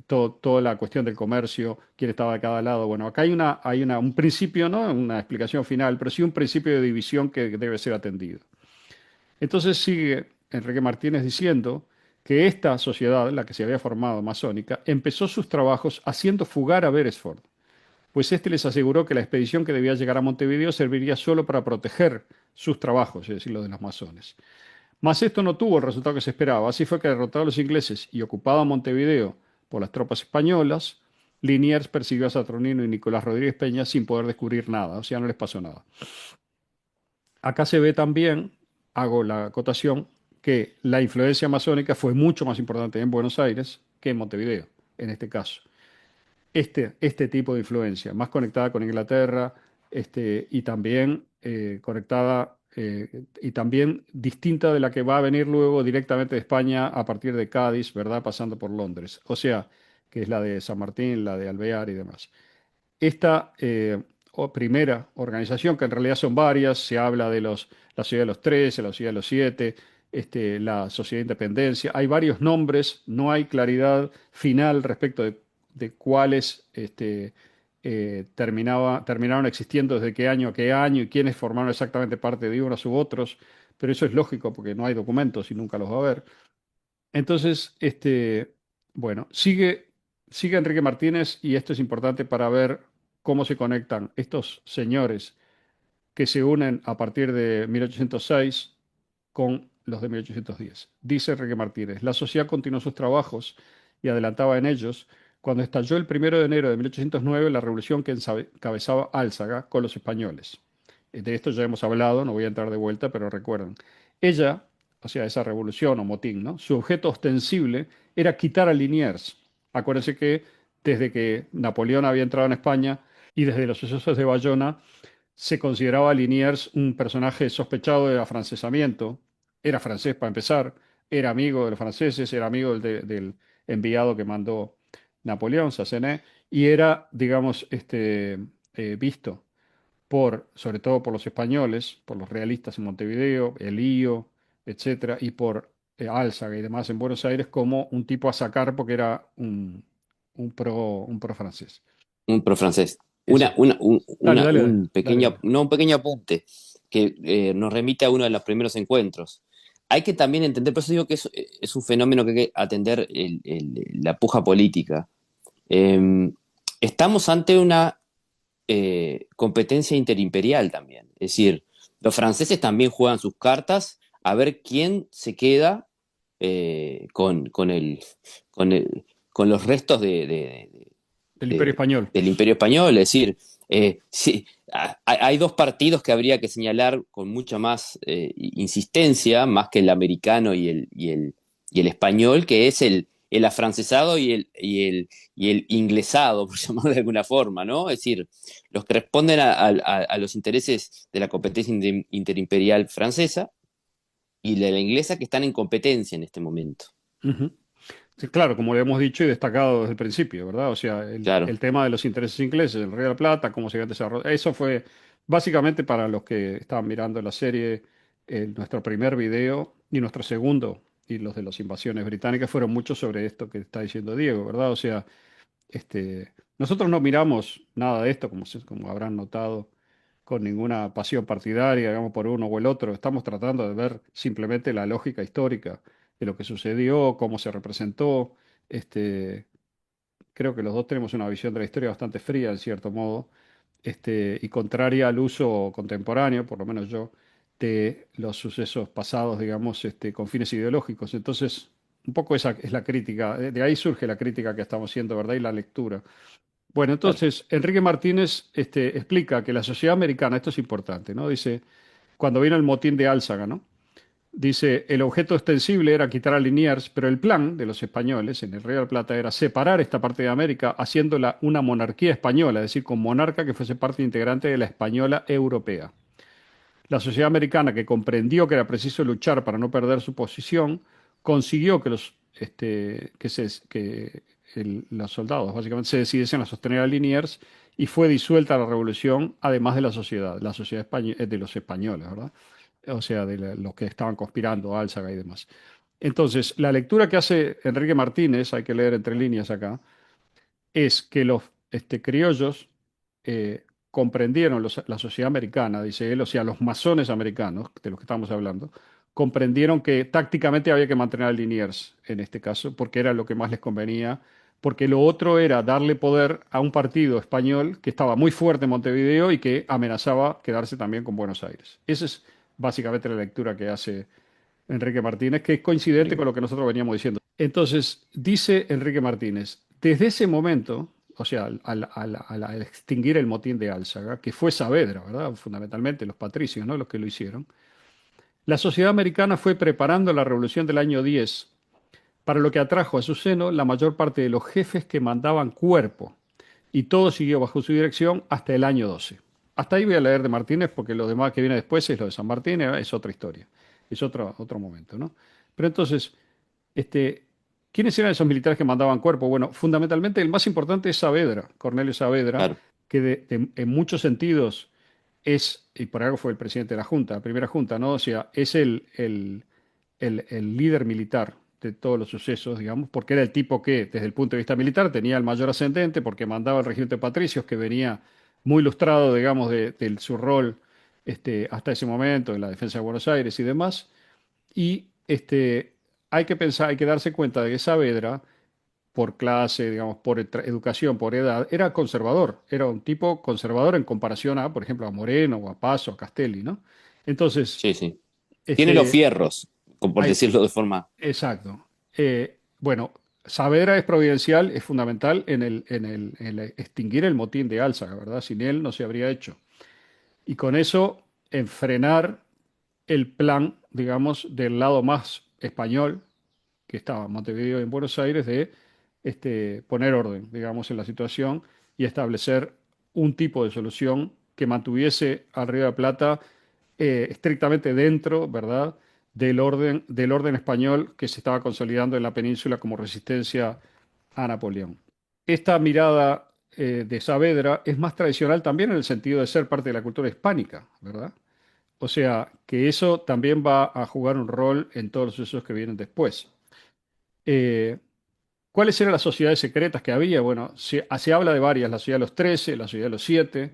toda la cuestión del comercio, quién estaba de cada lado. Bueno, acá un principio, ¿no? Una explicación final, pero sí un principio de división que debe ser atendido. Entonces sigue Enrique Martínez diciendo que esta sociedad, la que se había formado masónica, empezó sus trabajos haciendo fugar a Beresford, pues éste les aseguró que la expedición que debía llegar a Montevideo serviría solo para proteger sus trabajos, es decir, los de los masones. Mas esto no tuvo el resultado que se esperaba. Así fue que derrotados los ingleses y ocupado Montevideo por las tropas españolas, Liniers persiguió a Saturnino y Nicolás Rodríguez Peña sin poder descubrir nada, o sea, no les pasó nada. Acá se ve también, hago la acotación, que la influencia masónica fue mucho más importante en Buenos Aires que en Montevideo, en este caso. Este tipo de influencia, más conectada con Inglaterra, y también conectada y también distinta de la que va a venir luego directamente de España a partir de Cádiz, ¿verdad? Pasando por Londres. O sea, que es la de San Martín, la de Alvear y demás. Esta primera organización, que en realidad son varias, se habla de la Sociedad de los 13, la Sociedad de los 7, la Sociedad de Independencia. Hay varios nombres, no hay claridad final respecto de cuáles terminaron existiendo desde qué año a qué año y quiénes formaron exactamente parte de unos u otros, pero eso es lógico porque no hay documentos y nunca los va a haber. Entonces, bueno, sigue Enrique Martínez y esto es importante para ver cómo se conectan estos señores que se unen a partir de 1806 con los de 1810. Dice Enrique Martínez, la sociedad continuó sus trabajos y adelantaba en ellos cuando estalló el 1 de enero de 1809 la revolución que encabezaba Álzaga con los españoles. De esto ya hemos hablado, no voy a entrar de vuelta, pero recuerdan. Ella, o sea, esa revolución o motín, ¿no? Su objeto ostensible era quitar a Liniers. Acuérdense que desde que Napoleón había entrado en España y desde los sucesos de Bayona, se consideraba a Liniers un personaje sospechado de afrancesamiento. Era francés para empezar, era amigo de los franceses, era amigo del enviado que mandó Napoleón, Sassenet, y era, digamos, visto sobre todo por los españoles, por los realistas en Montevideo, Elío, etcétera, y por Álzaga y demás en Buenos Aires como un tipo a sacar porque era un pro francés. Un pro francés. Exacto. Dale, dale, dale, Un dale, pequeño, dale. no, un pequeño apunte que nos remite a uno de los primeros encuentros. Hay que también entender, por eso digo que es un fenómeno que hay que atender la puja política. Eh, Estamos ante una competencia interimperial también. Es decir, los franceses también juegan sus cartas a ver quién se queda con el- con los restos Del Imperio Español. del Imperio Español. Es decir, sí, hay dos partidos que habría que señalar con mucha más insistencia, más que el americano y el español, que es el afrancesado y el inglesado, por llamarlo de alguna forma, ¿no? Es decir, los que responden a los intereses de la competencia interimperial francesa y de la inglesa que están en competencia en este momento. Ujú. Sí, claro, como le hemos dicho y destacado desde el principio, ¿verdad? O sea, Claro, el tema de los intereses ingleses, el Río de la Plata, cómo se iba a desarrollar, eso fue básicamente para los que estaban mirando la serie, nuestro primer video y nuestro segundo, y los de las invasiones británicas fueron muchos sobre esto que está diciendo Diego, ¿verdad? O sea, nosotros no miramos nada de esto, como habrán notado, con ninguna pasión partidaria, digamos, por uno o el otro. Estamos tratando de ver simplemente la lógica histórica de lo que sucedió, cómo se representó. Este, Creo que los dos tenemos una visión de la historia bastante fría, en cierto modo, y contraria al uso contemporáneo, por lo menos yo, de los sucesos pasados, digamos, con fines ideológicos. Entonces, un poco esa es la crítica, de ahí surge la crítica que estamos haciendo, ¿verdad? Y la lectura. Bueno, claro. entonces, Enrique Martínez explica que la sociedad americana, esto es importante, ¿no? Dice, cuando vino el motín de Álzaga, ¿no? Dice, el objeto extensible era quitar a Liniers, pero el plan de los españoles en el Río de la Plata era separar esta parte de América haciéndola una monarquía española, es decir, con monarca que fuese parte integrante de la española europea. La sociedad americana, que comprendió que era preciso luchar para no perder su posición, consiguió que los soldados básicamente se decidiesen a sostener a Liniers y fue disuelta la revolución, además de la sociedad de los españoles, ¿verdad? O sea, los que estaban conspirando, Álzaga y demás. Entonces, la lectura que hace Enrique Martínez, hay que leer entre líneas acá, es que los criollos comprendieron, la sociedad americana, dice él, o sea, los masones americanos, de los que estamos hablando, comprendieron que tácticamente había que mantener a Liniers en este caso, porque era lo que más les convenía, porque lo otro era darle poder a un partido español que estaba muy fuerte en Montevideo y que amenazaba quedarse también con Buenos Aires. Esa es básicamente la lectura que hace Enrique Martínez, que es coincidente con lo que nosotros veníamos diciendo. Entonces, dice Enrique Martínez, desde ese momento, o sea, al extinguir el motín de Álzaga, que fue Saavedra, ¿verdad? Fundamentalmente los patricios, ¿no? Los que lo hicieron, la sociedad americana fue preparando la revolución del año 10, para lo que atrajo a su seno la mayor parte de los jefes que mandaban cuerpo, y todo siguió bajo su dirección hasta el año 12. Hasta ahí voy a leer de Martínez, porque lo demás que viene después es lo de San Martín, es otra historia, es otro momento, ¿no? Pero entonces, este, ¿quiénes eran esos militares que mandaban cuerpo? Bueno, fundamentalmente el más importante es Saavedra, Cornelio Saavedra, Claro. que en muchos sentidos es, y por algo fue el presidente de la Junta, la primera Junta, ¿no? O sea, es el líder militar de todos los sucesos, digamos, porque era el tipo que, desde el punto de vista militar, tenía el mayor ascendente, porque mandaba el regimiento de patricios, que venía muy ilustrado, digamos, de su rol hasta ese momento en la defensa de Buenos Aires y demás. Y hay que pensar, hay que darse cuenta de que Saavedra, por clase, digamos, por educación, por edad, era conservador, era un tipo conservador en comparación a, por ejemplo, a Moreno o a Paz o a Castelli, ¿no? Entonces, Sí, sí. Tiene los este, fierros, por hay, decirlo de forma. exacto. Bueno, Saavedra es providencial, es fundamental en el extinguir el motín de Álzaga, ¿verdad? Sin él no se habría hecho. Y con eso, en frenar el plan, digamos, del lado más español, que estaba Montevideo en Buenos Aires, de poner orden, digamos, en la situación y establecer un tipo de solución que mantuviese al Río de la Plata estrictamente dentro, ¿verdad?, del orden español que se estaba consolidando en la península como resistencia a Napoleón. Esta mirada de Saavedra es más tradicional también en el sentido de ser parte de la cultura hispánica, ¿verdad? O sea, que eso también va a jugar un rol en todos los sucesos que vienen después. Eh, ¿Cuáles eran las sociedades secretas que había? Bueno, se habla de varias, la sociedad de los 13, la sociedad de los 7.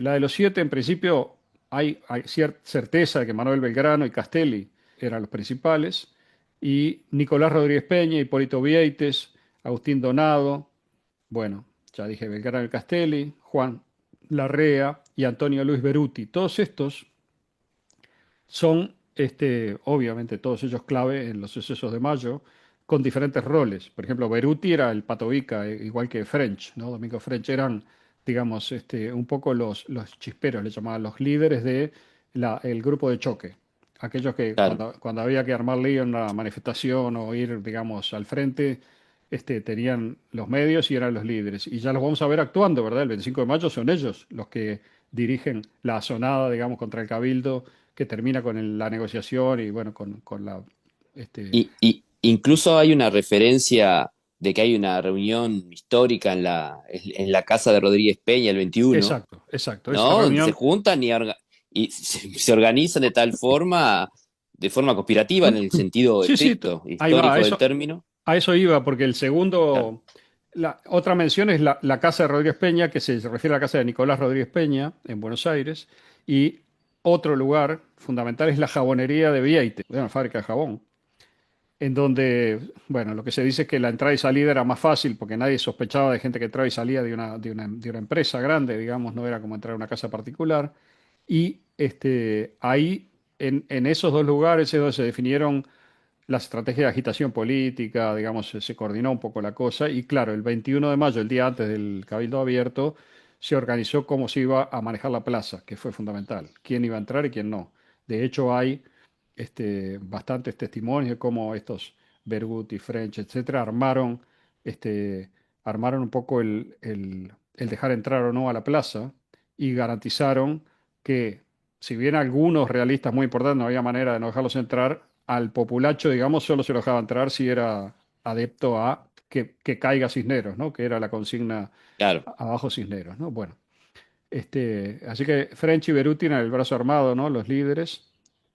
La de los 7, en principio, hay cierta certeza de que Manuel Belgrano y Castelli eran los principales, y Nicolás Rodríguez Peña, Hipólito Vieites, Agustín Donado, bueno, ya dije Belgrano y Castelli, Juan Larrea y Antonio Luis Beruti. Todos estos son, obviamente, todos ellos clave en los sucesos de mayo, con diferentes roles. Por ejemplo, Beruti era el patovica, igual que French, ¿no? Domingo French eran, digamos, un poco los chisperos, le llamaban los líderes de el grupo de choque. aquellos que claro. cuando había que armar lío en una manifestación o ir, digamos, al frente, tenían los medios y eran los líderes. Y ya los vamos a ver actuando, ¿verdad? El 25 de mayo son ellos los que dirigen la asonada, digamos, contra el Cabildo, que termina con la negociación y, bueno, con la... Este, Y incluso hay una referencia de que hay una reunión histórica en la casa de Rodríguez Peña el 21, exacto, exacto. Esa ¿no? Donde se reunión, juntan y se organizan de forma conspirativa en el sentido sí, sí, estricto, ahí va, histórico del término. a eso iba, porque el Claro, segundo, la otra mención es la casa de Rodríguez Peña, que se refiere a la casa de Nicolás Rodríguez Peña, en Buenos Aires, y otro lugar fundamental es la jabonería de Vieite, una fábrica de jabón, en donde, bueno, lo que se dice es que la entrada y salida era más fácil, porque nadie sospechaba de gente que entraba y salía de una empresa grande, digamos, no era como entrar a una casa particular, y ahí, en esos dos lugares es donde se definieron la estrategia de agitación política, digamos, se coordinó un poco la cosa y claro, el 21 de mayo, el día antes del Cabildo Abierto, se organizó cómo se iba a manejar la plaza, que fue fundamental, quién iba a entrar y quién no. De hecho, hay bastantes testimonios de cómo estos Berguti, French, etcétera, armaron un poco el dejar entrar o no a la plaza y garantizaron que si bien algunos realistas muy importantes no había manera de no dejarlos entrar, al populacho, digamos, solo se lo dejaba entrar si era adepto a que caiga Cisneros, ¿no? Que era la consigna claro. abajo Cisneros, ¿no? Bueno, así que French y Beruti eran el brazo armado, ¿no? Los líderes,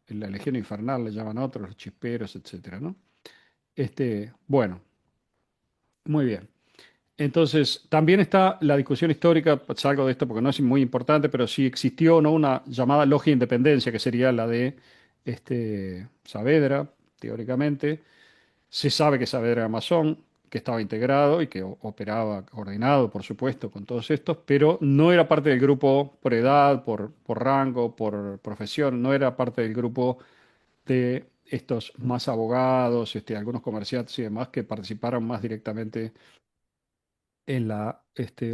la Legión Infernal le llaman otros, los chisperos, etcétera, ¿no? Bueno, muy bien. Entonces, también está la discusión histórica, salgo de esto porque no es muy importante, pero si existió o no una llamada logia de independencia, que sería la de Saavedra, teóricamente. Se sabe que Saavedra era masón, que estaba integrado y que operaba coordinado, por supuesto, con todos estos, pero no era parte del grupo por edad, por rango, por profesión, no era parte del grupo de estos más abogados, algunos comerciantes y demás que participaron más directamente en la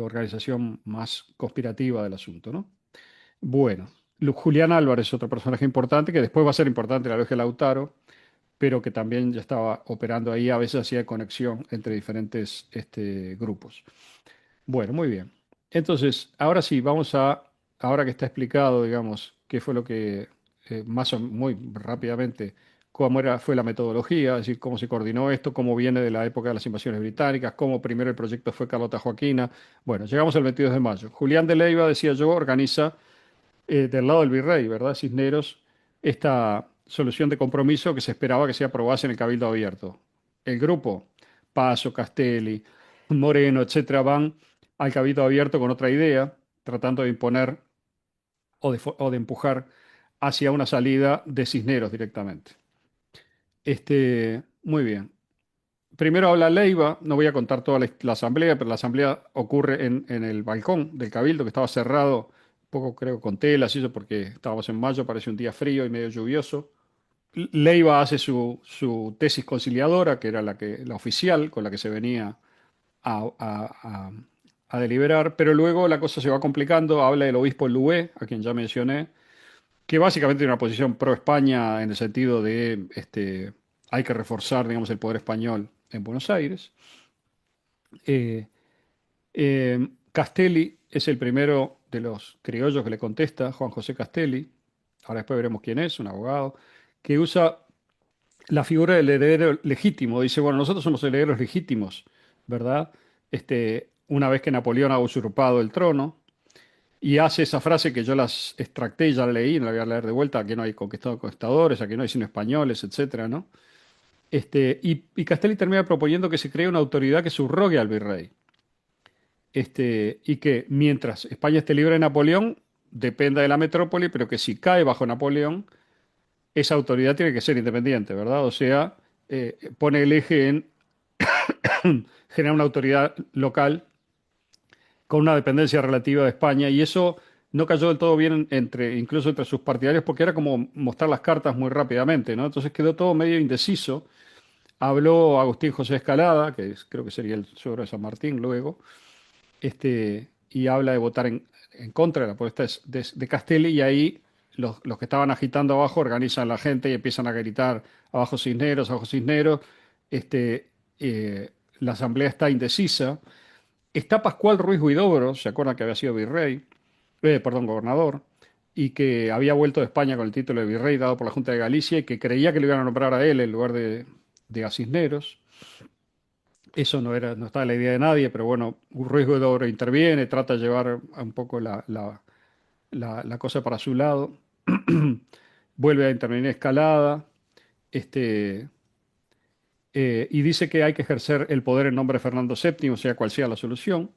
organización más conspirativa del asunto, ¿no? Bueno, Julián Álvarez, otro personaje importante, que después va a ser importante en la logia Lautaro, pero que también ya estaba operando ahí, a veces hacía conexión entre diferentes grupos. Bueno, muy bien. Entonces, ahora sí, ahora que está explicado, digamos, qué fue lo que, más o muy rápidamente, fue la metodología, es decir, cómo se coordinó esto, cómo viene de la época de las invasiones británicas, cómo primero el proyecto fue Carlota Joaquina. Bueno, llegamos al 22 de mayo. Julián de Leiva, decía yo, organiza del lado del virrey, ¿verdad? Cisneros, esta solución de compromiso que se esperaba que se aprobase en el Cabildo Abierto. El grupo, Paso, Castelli, Moreno, etcétera, van al Cabildo Abierto con otra idea, tratando de imponer o de empujar hacia una salida de Cisneros directamente. Muy bien. Primero habla Leiva, no voy a contar toda la asamblea, pero la asamblea ocurre en el balcón del Cabildo, que estaba cerrado, un poco creo con telas y eso, porque estábamos en mayo, parece un día frío y medio lluvioso. Leiva hace su tesis conciliadora, que era la oficial, con la que se venía a, a- a- a deliberar, pero luego la cosa se va complicando, habla del obispo Loué, a quien ya mencioné, que básicamente tiene una posición pro España en el sentido de hay que reforzar, digamos, el poder español en Buenos Aires. Eh, Castelli es el primero de los criollos que le contesta, Juan José Castelli, ahora después veremos quién es, un abogado, que usa la figura del heredero legítimo. Dice, bueno, nosotros somos herederos legítimos, ¿verdad? Una vez que Napoleón ha usurpado el trono, y hace esa frase que yo las extracté y ya la leí, no la voy a leer de vuelta, aquí no hay conquistadores, aquí no hay sino españoles, etcétera, ¿no? Y Castelli termina proponiendo que se cree una autoridad que subrogue al virrey. Y que mientras España esté libre de Napoleón, dependa de la metrópoli, pero que si cae bajo Napoleón, esa autoridad tiene que ser independiente, ¿verdad? O sea, pone el eje en generar una autoridad local con una dependencia relativa de España, y eso no cayó del todo bien incluso entre sus partidarios, porque era como mostrar las cartas muy rápidamente, ¿no? Entonces quedó todo medio indeciso. Habló Agustín José Escalada, creo que sería el suegro de San Martín luego, y habla de votar en contra de la propuesta de Castelli, y ahí los que estaban agitando abajo organizan a la gente y empiezan a gritar abajo Cisneros, abajo Cisneros. Este, la asamblea está indecisa. Está Pascual Ruiz Huidobro, se acuerdan que había sido virrey, perdón, gobernador, y que había vuelto de España con el título de virrey dado por la Junta de Galicia y que creía que le iban a nombrar a él en lugar de a Cisneros. Eso no era, no estaba en la idea de nadie, pero bueno, Ruiz Huidobro interviene, trata de llevar un poco la cosa para su lado. Vuelve a intervenir Escalada, este, y dice que hay que ejercer el poder en nombre de Fernando VII, sea cual sea la solución.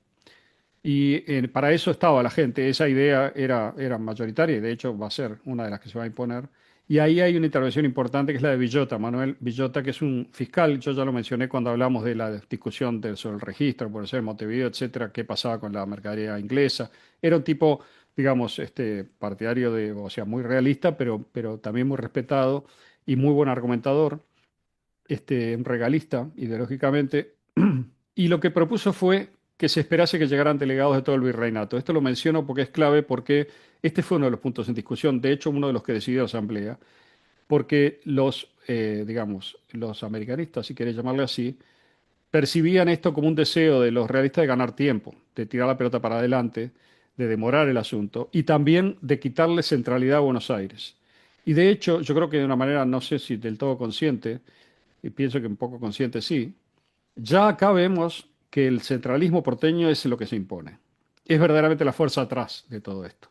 Y para eso estaba la gente, esa idea era mayoritaria y de hecho va a ser una de las que se va a imponer. Y ahí hay una intervención importante que es la de Villota, Manuel Villota, que es un fiscal, yo ya lo mencioné cuando hablamos de la discusión sobre el registro, por ser Montevideo, etcétera, qué pasaba con la mercadería inglesa. Era un tipo, digamos, partidario de, o sea, muy realista, pero también muy respetado y muy buen argumentador, un regalista ideológicamente. Y lo que propuso fue que se esperase que llegaran delegados de todo el virreinato. Esto lo menciono porque es clave, porque este fue uno de los puntos en discusión, de hecho uno de los que decidió la Asamblea, porque digamos, los americanistas, si quieres llamarle así, percibían esto como un deseo de los realistas de ganar tiempo, de tirar la pelota para adelante, de demorar el asunto y también de quitarle centralidad a Buenos Aires. Y de hecho, yo creo que de una manera, no sé si del todo consciente, y pienso que un poco consciente sí, ya acá vemos que el centralismo porteño es lo que se impone. Es verdaderamente la fuerza atrás de todo esto.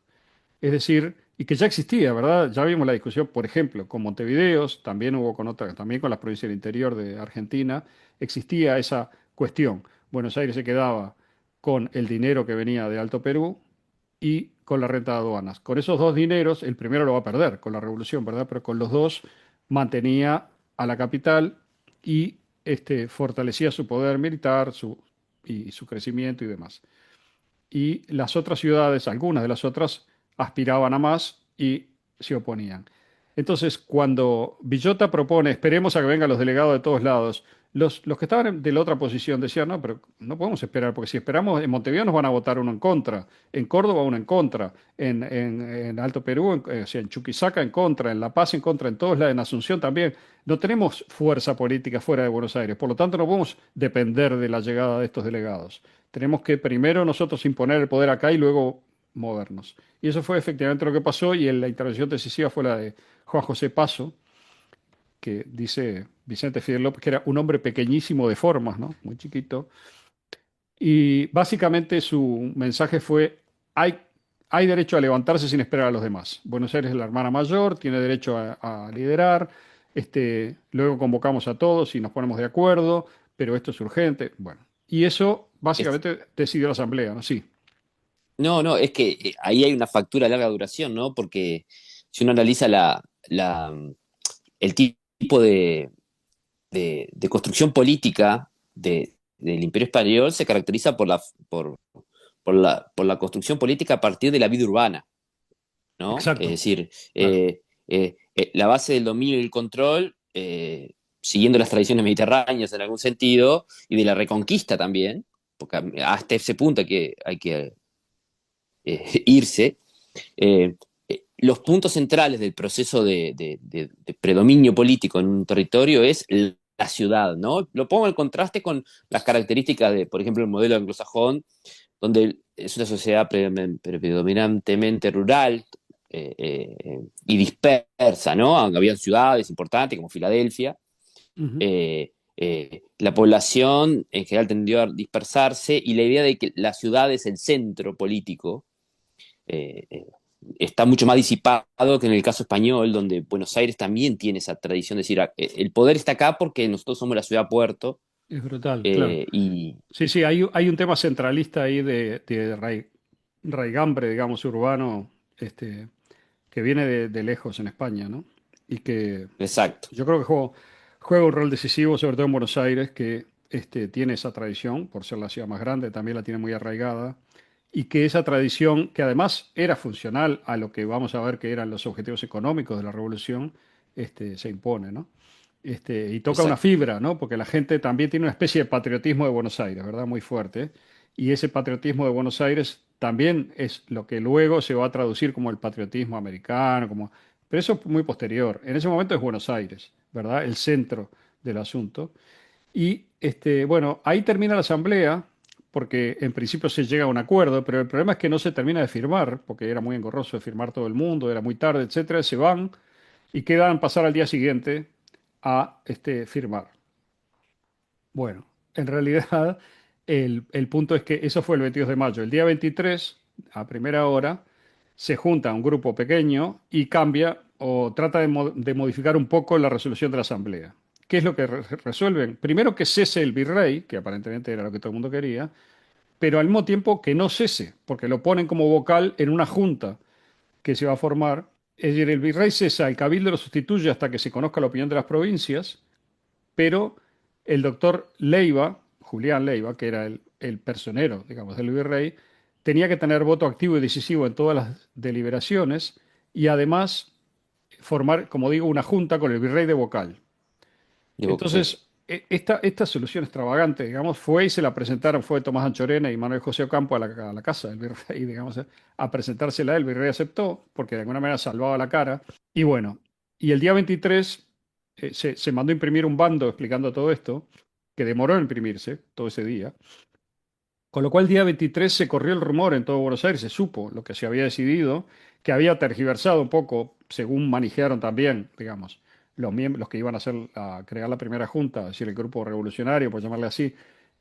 Es decir, y que ya existía, ¿verdad? Ya vimos la discusión, por ejemplo, con Montevideo, también hubo con otras, también con las provincias del interior de Argentina, existía esa cuestión. Buenos Aires se quedaba con el dinero que venía de Alto Perú y con la renta de aduanas. Con esos dos dineros, el primero lo va a perder con la revolución, ¿verdad? Pero con los dos mantenía a la capital y fortalecía su poder militar y su crecimiento y demás. Y las otras ciudades, algunas de las otras, aspiraban a más y se oponían. Entonces, cuando Villota propone, esperemos a que vengan los delegados de todos lados, los que estaban de la otra posición decían, no, pero no podemos esperar, porque si esperamos, en Montevideo nos van a votar uno en contra, en Córdoba uno en contra, en Alto Perú, o sea, en Chuquisaca en contra, en La Paz en contra, en todos lados, en Asunción también. No tenemos fuerza política fuera de Buenos Aires, por lo tanto no podemos depender de la llegada de estos delegados. Tenemos que primero nosotros imponer el poder acá y luego movernos. Y eso fue efectivamente lo que pasó y la intervención decisiva fue la de Juan José Paso, que dice Vicente Fidel López que era un hombre pequeñísimo de formas, ¿no? Muy chiquito. Y básicamente su mensaje fue, hay derecho a levantarse sin esperar a los demás. Buenos Aires es la hermana mayor, tiene derecho a liderar. Luego convocamos a todos y nos ponemos de acuerdo, pero esto es urgente. Bueno, y eso Es- básicamente decidió la Asamblea, ¿no? Sí, no, no, es que ahí hay una factura de larga duración, ¿no? Porque si uno analiza el tipo de construcción política del Imperio Español, se caracteriza por la construcción política a partir de la vida urbana, ¿no? Es exacto, decir, claro. la base del dominio y el control, siguiendo las tradiciones mediterráneas en algún sentido, y de la reconquista también, porque hasta ese punto hay que irse. eh, los puntos centrales del proceso de predominio político en un territorio es la ciudad, ¿no? Lo pongo en contraste con las características de, por ejemplo, el modelo anglosajón, donde es una sociedad predominantemente rural y dispersa, ¿no? Había ciudades importantes como Filadelfia. Ujú. La población en general tendió a dispersarse y la idea de que la ciudad es el centro político eh, eh, está mucho más disipado que en el caso español, donde Buenos Aires también tiene esa tradición de decir, el poder está acá porque nosotros somos la ciudad puerto. Es brutal, claro. eh, y, Sí, sí, hay un tema centralista ahí de raigambre, digamos, urbano, que viene de lejos en España, ¿no? Y que exacto. yo creo que juega un rol decisivo, sobre todo en Buenos Aires, que tiene esa tradición, por ser la ciudad más grande, también la tiene muy arraigada, y que esa tradición, que además era funcional a lo que vamos a ver que eran los objetivos económicos de la revolución, se impone, ¿no? Y toca una Exacto. fibra, ¿no? Porque la gente también tiene una especie de patriotismo de Buenos Aires, ¿verdad? Muy fuerte. Y ese patriotismo de Buenos Aires también es lo que luego se va a traducir como el patriotismo americano, pero eso es muy posterior. En ese momento es Buenos Aires, ¿verdad? El centro del asunto. Y bueno, ahí termina la asamblea, porque en principio se llega a un acuerdo, pero el problema es que no se termina de firmar, porque era muy engorroso de firmar todo el mundo, era muy tarde, etcétera. Se van y quedan pasar al día siguiente a firmar. Bueno, en realidad el punto es que eso fue el 22 de mayo. El día 23, a primera hora, se junta un grupo pequeño y cambia o trata de modificar un poco la resolución de la Asamblea. ¿Qué es lo que resuelven? Primero que cese el virrey, que aparentemente era lo que todo el mundo quería, pero al mismo tiempo que no cese, porque lo ponen como vocal en una junta que se va a formar. Es decir, el virrey cesa, el cabildo lo sustituye hasta que se conozca la opinión de las provincias, pero el doctor Leiva, Julián Leiva, que era el personero, digamos, del virrey, tenía que tener voto activo y decisivo en todas las deliberaciones y además formar, como digo, una junta con el virrey de vocal. Sí. Entonces, esta solución extravagante, digamos, fue y se la presentaron, fue Tomás Anchorena y Manuel José Ocampo a la casa del virrey, digamos, a presentársela. El virrey aceptó, porque de alguna manera salvaba la cara. Y bueno, y el día 23 se mandó a imprimir un bando explicando todo esto, que demoró en imprimirse todo ese día. Con lo cual, el día 23 se corrió el rumor en todo Buenos Aires, se supo lo que se había decidido, que había tergiversado un poco, según manejaron también, digamos, los miembros, los que iban a a crear la primera junta, es decir, el grupo revolucionario, por llamarle así,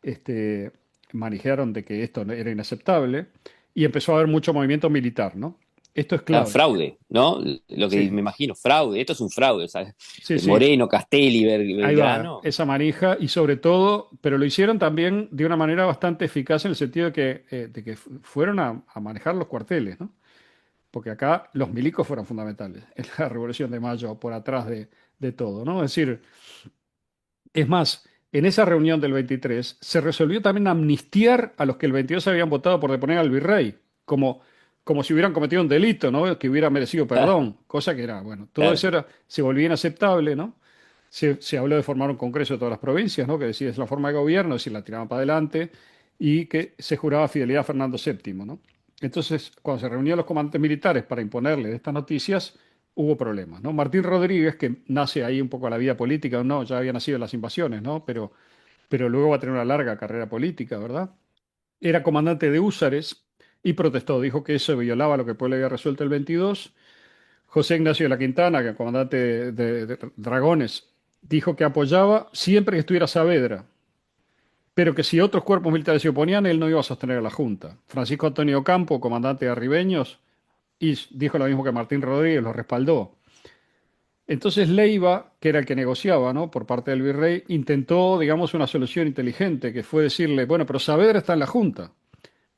este, manejaron de que esto era inaceptable y empezó a haber mucho movimiento militar, ¿no? Esto es Claro, clave. fraude, ¿no? Lo que Sí, me imagino, fraude. Esto es un fraude, ¿sabes? sí, sí. Moreno, Castelli, Ahí va, Belgrano. esa manija y sobre todo, pero lo hicieron también de una manera bastante eficaz en el sentido de que fueron a manejar los cuarteles, ¿no? Porque acá los milicos fueron fundamentales en la Revolución de Mayo, por atrás de todo, ¿no? Es decir, es más, en esa reunión del 23 se resolvió también amnistiar a los que el 22 habían votado por deponer al virrey, como si hubieran cometido un delito, ¿no? Que hubiera merecido Claro, perdón, cosa que era, bueno, todo eso claro. se volvía inaceptable, ¿no? Se habló de formar un congreso de todas las provincias, ¿no? Que decía es la forma de gobierno, es decir, la tiraban para adelante, y que se juraba fidelidad a Fernando VII, ¿no? Entonces, cuando se reunían los comandantes militares para imponerle estas noticias, hubo problemas, ¿no? Martín Rodríguez, que nace ahí un poco a la vida política, no, ya había nacido en las invasiones, ¿no? Pero luego va a tener una larga carrera política, ¿verdad? Era comandante de húsares y protestó, dijo que eso violaba lo que el pueblo había resuelto el 22. José Ignacio de la Quintana, que comandante de Dragones, dijo que apoyaba siempre que estuviera Saavedra, pero que si otros cuerpos militares se oponían, él no iba a sostener a la Junta. Francisco Antonio Campo, comandante de Arribeños, y dijo lo mismo que Martín Rodríguez, lo respaldó. Entonces Leiva, que era el que negociaba, ¿no? Por parte del virrey, intentó, digamos, una solución inteligente, que fue decirle, bueno, pero Saavedra está en la Junta,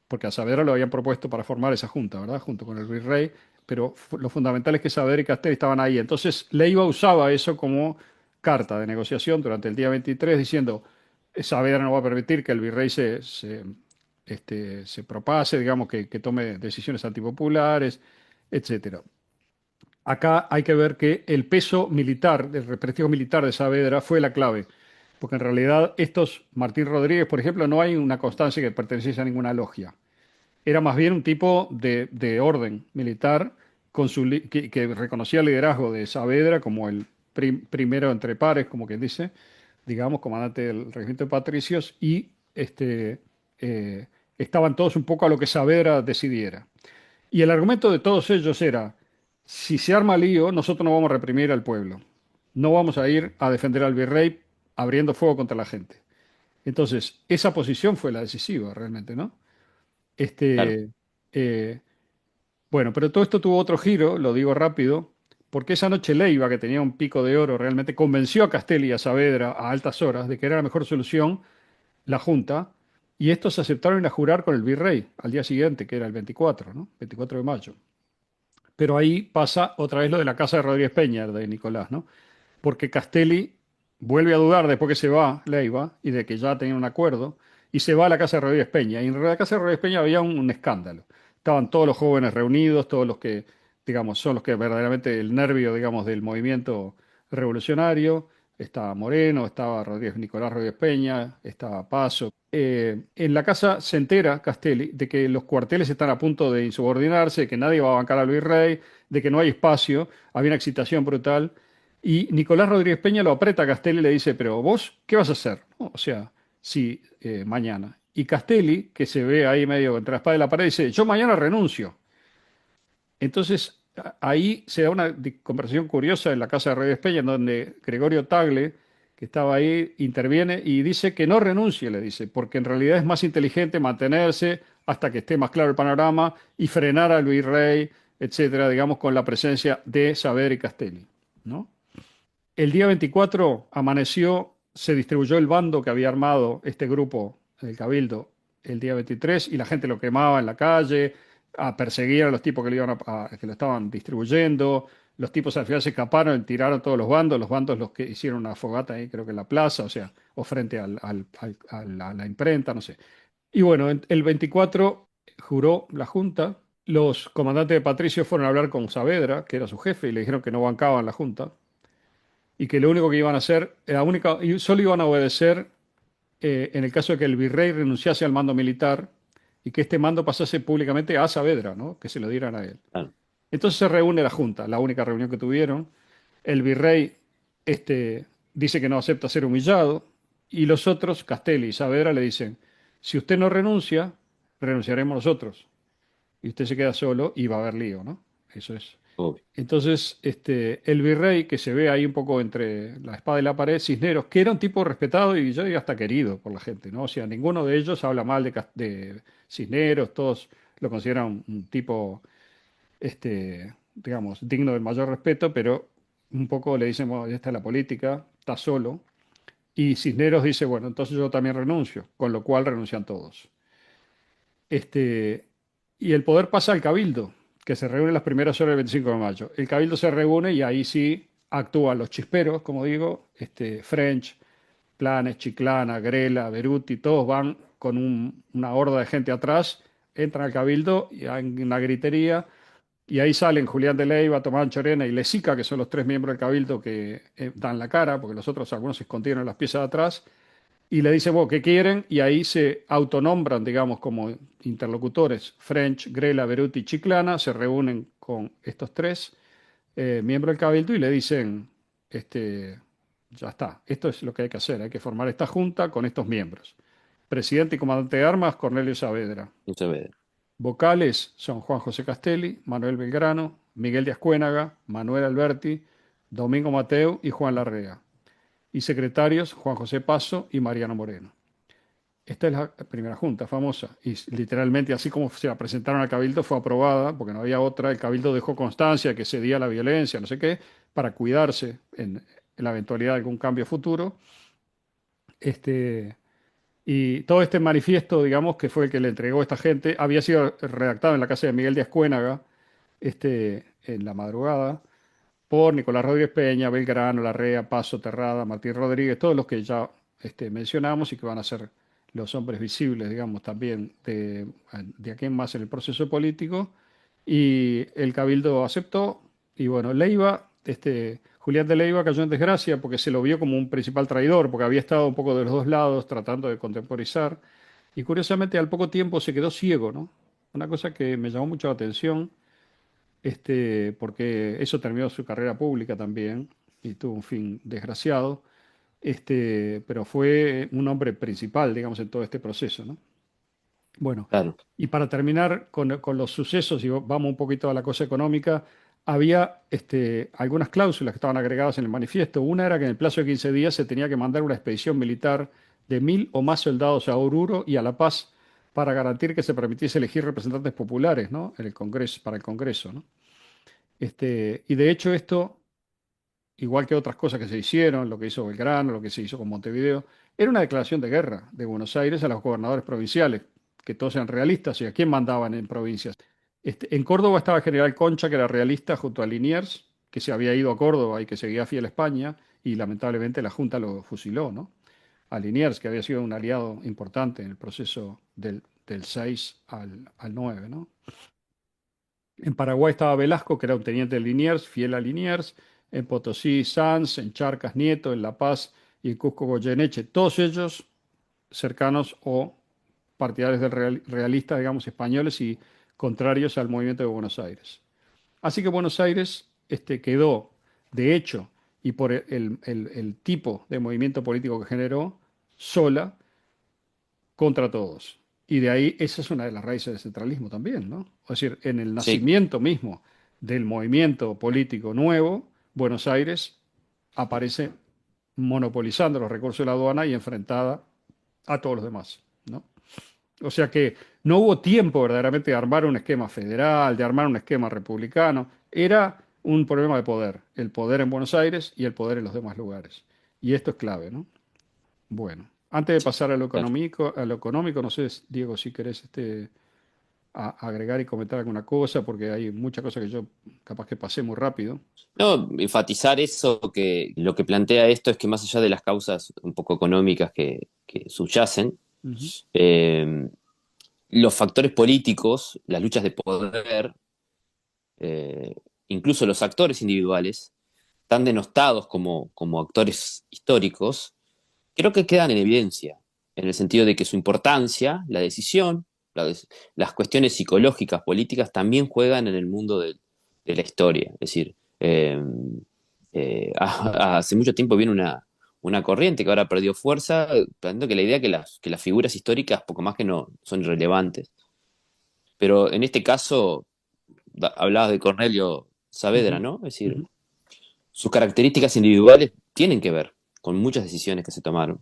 porque a Saavedra lo habían propuesto para formar esa Junta, ¿verdad? Junto con el virrey, pero lo fundamental es que Saavedra y Castelli estaban ahí. Entonces Leiva usaba eso como carta de negociación durante el día 23, diciendo, Saavedra no va a permitir que el virrey se propase, digamos, que tome decisiones antipopulares, etcétera. Acá hay que ver que el peso militar, el prestigio militar de Saavedra fue la clave, porque en realidad Martín Rodríguez, por ejemplo, no hay una constancia que perteneciese a ninguna logia. Era más bien un tipo de orden militar que reconocía el liderazgo de Saavedra como el primero entre pares, como quien dice, digamos, comandante del regimiento de patricios, y eh, estaban todos un poco a lo que Saavedra decidiera. Y el argumento de todos ellos era, si se arma lío, nosotros no vamos a reprimir al pueblo. No vamos a ir a defender al virrey abriendo fuego contra la gente. Entonces, esa posición fue la decisiva realmente, ¿no? Claro. Este, eh, bueno, pero todo esto tuvo otro giro, lo digo rápido, porque esa noche Leiva, que tenía un pico de oro, realmente convenció a Castelli y a Saavedra a altas horas de que era la mejor solución la Junta, y estos aceptaron ir a jurar con el virrey al día siguiente, que era el 24, ¿no? 24 de mayo. Pero ahí pasa otra vez lo de la casa de Rodríguez Peña, de Nicolás, ¿no? Porque Castelli vuelve a dudar después que se va Leiva y de que ya tenía un acuerdo, y se va a la casa de Rodríguez Peña. Y en la casa de Rodríguez Peña había un escándalo. Estaban todos los jóvenes reunidos, todos los que, digamos, son los que verdaderamente el nervio, digamos, del movimiento revolucionario. estaba Moreno, estaba Nicolás Rodríguez Peña, estaba Paso. En la casa se entera Castelli de que los cuarteles están a punto de insubordinarse, de que nadie va a bancar al virrey, de que no hay espacio, había una excitación brutal. Y Nicolás Rodríguez Peña lo aprieta a Castelli y le dice, pero vos, ¿qué vas a hacer? ¿No? O sea, sí, mañana. Y Castelli, que se ve ahí medio entre la espada y la pared, dice, yo mañana renuncio. Entonces, ahí se da una conversación curiosa en la casa de Reyes Peña, en donde Gregorio Tagle, que estaba ahí, interviene y dice que no renuncie, le dice, porque en realidad es más inteligente mantenerse hasta que esté más claro el panorama y frenar al virrey, etcétera, digamos, con la presencia de Saavedra y Castelli, ¿no? El día 24 amaneció, se distribuyó el bando que había armado este grupo, el Cabildo, el día 23 y la gente lo quemaba en la calle, a perseguir a los tipos que que lo estaban distribuyendo. Los tipos al final se escaparon y tiraron todos los bandos los que hicieron una fogata ahí, creo que en la plaza, o sea, o frente a la imprenta, no sé. Y bueno, el 24 juró la Junta. Los comandantes de Patricio fueron a hablar con Saavedra, que era su jefe, y le dijeron que no bancaban la Junta y que lo único que iban a hacer, la única, y solo iban a obedecer en el caso de que el virrey renunciase al mando militar y que este mando pasase públicamente a Saavedra, ¿no? Que se lo dieran a él. Claro. Entonces se reúne la Junta, la única reunión que tuvieron. El virrey dice que no acepta ser humillado y los otros, Castelli y Saavedra, le dicen, si usted no renuncia, renunciaremos nosotros. Y usted se queda solo y va a haber lío, ¿no? Eso es. Obvio. Entonces, el virrey, que se ve ahí un poco entre la espada y la pared, Cisneros, que era un tipo respetado y yo diría hasta querido por la gente, ¿no? O sea, ninguno de ellos habla mal de Cisneros, todos lo consideran un tipo, digamos, digno del mayor respeto, pero un poco le dicen, bueno, ya está la política, está solo. Y Cisneros dice, bueno, entonces yo también renuncio, con lo cual renuncian todos. Este, y el poder pasa al Cabildo, que se reúne en las primeras horas del 25 de mayo. El Cabildo se reúne y ahí sí actúan los chisperos, como digo, French, Planes, Chiclana, Grela, Beruti, todos van con una horda de gente atrás, entran al Cabildo y hay una gritería, y ahí salen Julián de Leiva, Tomás Chorena y Lesica, que son los tres miembros del Cabildo que dan la cara, porque los otros algunos se escondieron en las piezas de atrás y le dice, vos, ¿qué quieren? Y ahí se autonombran, digamos, como interlocutores. French, Grela, Beruti y Chiclana se reúnen con estos tres miembros del Cabildo y le dicen, ya está, esto es lo que hay que hacer, hay que formar esta junta con estos miembros. Presidente y comandante de armas, Cornelio Saavedra. Muchas veces. Vocales son Juan José Castelli, Manuel Belgrano, Miguel de Ascuénaga, Manuel Alberti, Domingo Mateo y Juan Larrea. Y secretarios Juan José Paso y Mariano Moreno. Esta es la primera junta famosa y literalmente así como se la presentaron al Cabildo fue aprobada porque no había otra. El Cabildo dejó constancia que cedía a la violencia, no sé qué, para cuidarse en la eventualidad de algún cambio futuro. Este, y todo este manifiesto, digamos, que fue el que le entregó a esta gente, había sido redactado en la casa de Miguel de Ascuénaga en la madrugada por Nicolás Rodríguez Peña, Belgrano, Larrea, Paso, Terrada, Martín Rodríguez, todos los que ya mencionamos y que van a ser los hombres visibles, digamos, también de aquí en más en el proceso político. Y el Cabildo aceptó, y bueno, Leiva, Julián de Leiva cayó en desgracia porque se lo vio como un principal traidor, porque había estado un poco de los dos lados tratando de contemporizar, y curiosamente al poco tiempo se quedó ciego, ¿no? Una cosa que me llamó mucho la atención porque eso terminó su carrera pública también y tuvo un fin desgraciado, pero fue un hombre principal, digamos, en todo este proceso, ¿no? Bueno, Claro. y para terminar con los sucesos, y vamos un poquito a la cosa económica, había algunas cláusulas que estaban agregadas en el manifiesto. Una era que en el plazo de 15 días se tenía que mandar una expedición militar de 1.000 o más soldados a Oruro y a La Paz para garantir que se permitiese elegir representantes populares, ¿no? En el Congreso, para el Congreso, ¿no? Y de hecho esto, igual que otras cosas que se hicieron, lo que hizo Belgrano, lo que se hizo con Montevideo, era una declaración de guerra de Buenos Aires a los gobernadores provinciales, que todos eran realistas, y a quién mandaban en provincias. En Córdoba estaba el general Concha, que era realista, junto a Liniers, que se había ido a Córdoba y que seguía fiel a España, y lamentablemente la Junta lo fusiló, ¿no? A Liniers, que había sido un aliado importante en el proceso del 6 al 9, ¿no? En Paraguay estaba Velasco, que era un teniente de Liniers, fiel a Liniers. en Potosí Sanz, en Charcas Nieto, en La Paz y en Cusco Goyeneche, todos ellos cercanos o partidarios del realista, digamos, españoles y contrarios al movimiento de Buenos Aires. Así que Buenos Aires quedó, de hecho, y por el tipo de movimiento político que generó, sola contra todos. Y de ahí, esa es una de las raíces del centralismo también, ¿no? Es decir, en el Sí, nacimiento mismo del movimiento político nuevo, Buenos Aires aparece monopolizando los recursos de la aduana y enfrentada a todos los demás, ¿no? O sea que no hubo tiempo verdaderamente de armar un esquema federal, de armar un esquema republicano. Era un problema de poder, el poder en Buenos Aires y el poder en los demás lugares. Y esto es clave, ¿no? Bueno, antes de pasar claro. a lo económico, no sé, Diego, si querés agregar y comentar alguna cosa, porque hay muchas cosas que yo capaz que pasé muy rápido. No, enfatizar eso, que lo que plantea esto es que más allá de las causas un poco económicas que subyacen, Ujú, eh, los factores políticos, las luchas de poder, eh, incluso los actores individuales, tan denostados como actores históricos, creo que quedan en evidencia, en el sentido de que su importancia, la decisión, las cuestiones psicológicas, políticas, también juegan en el mundo de la historia. Es decir, hace mucho tiempo viene una corriente que ahora perdió fuerza, planteando que la idea que las figuras históricas poco más que no son irrelevantes. Pero en este caso, hablabas de Cornelio Saavedra, ujú, ¿no? Es decir, ujú, sus características individuales tienen que ver con muchas decisiones que se tomaron.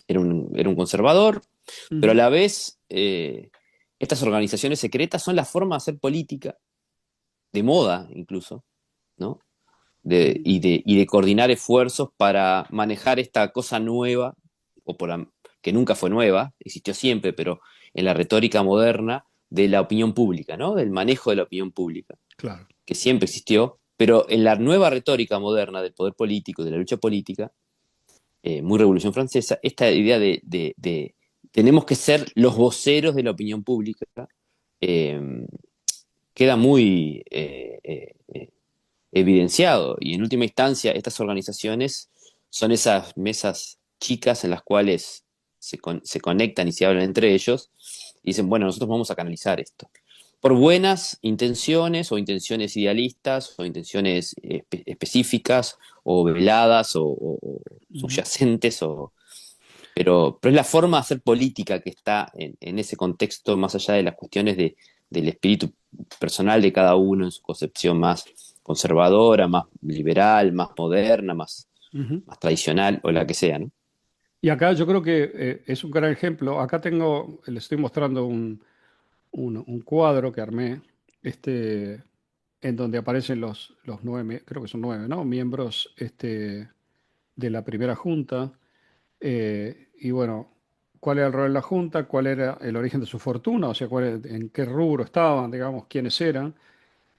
Era un conservador, pero a ujú, la vez estas organizaciones secretas son la forma de hacer política, de moda incluso, ¿no? ujú, Y de coordinar esfuerzos para manejar esta cosa nueva, que nunca fue nueva, existió siempre, pero en la retórica moderna de la opinión pública, ¿no? Del manejo de la opinión pública, claro. que siempre existió, pero en la nueva retórica moderna del poder político, de la lucha política, muy Revolución Francesa, esta idea de tenemos que ser los voceros de la opinión pública, eh, queda muy evidenciado. Y en última instancia, estas organizaciones son esas mesas chicas en las cuales se conectan y se hablan entre ellos y dicen, bueno, nosotros vamos a canalizar esto. Por buenas intenciones o intenciones idealistas o intenciones específicas o veladas o Ujú. subyacentes pero es la forma de hacer política que está en ese contexto, más allá de las cuestiones del espíritu personal de cada uno en su concepción más conservadora, más liberal, más moderna, Ujú. más tradicional o la que sea, ¿no? Y acá yo creo que es un gran ejemplo. Acá tengo, le estoy mostrando un cuadro que armé, en donde aparecen los nueve, creo que son nueve, ¿no? Miembros de la primera junta. Y bueno, cuál era el rol de la junta, cuál era el origen de su fortuna, o sea, en qué rubro estaban, digamos, quiénes eran,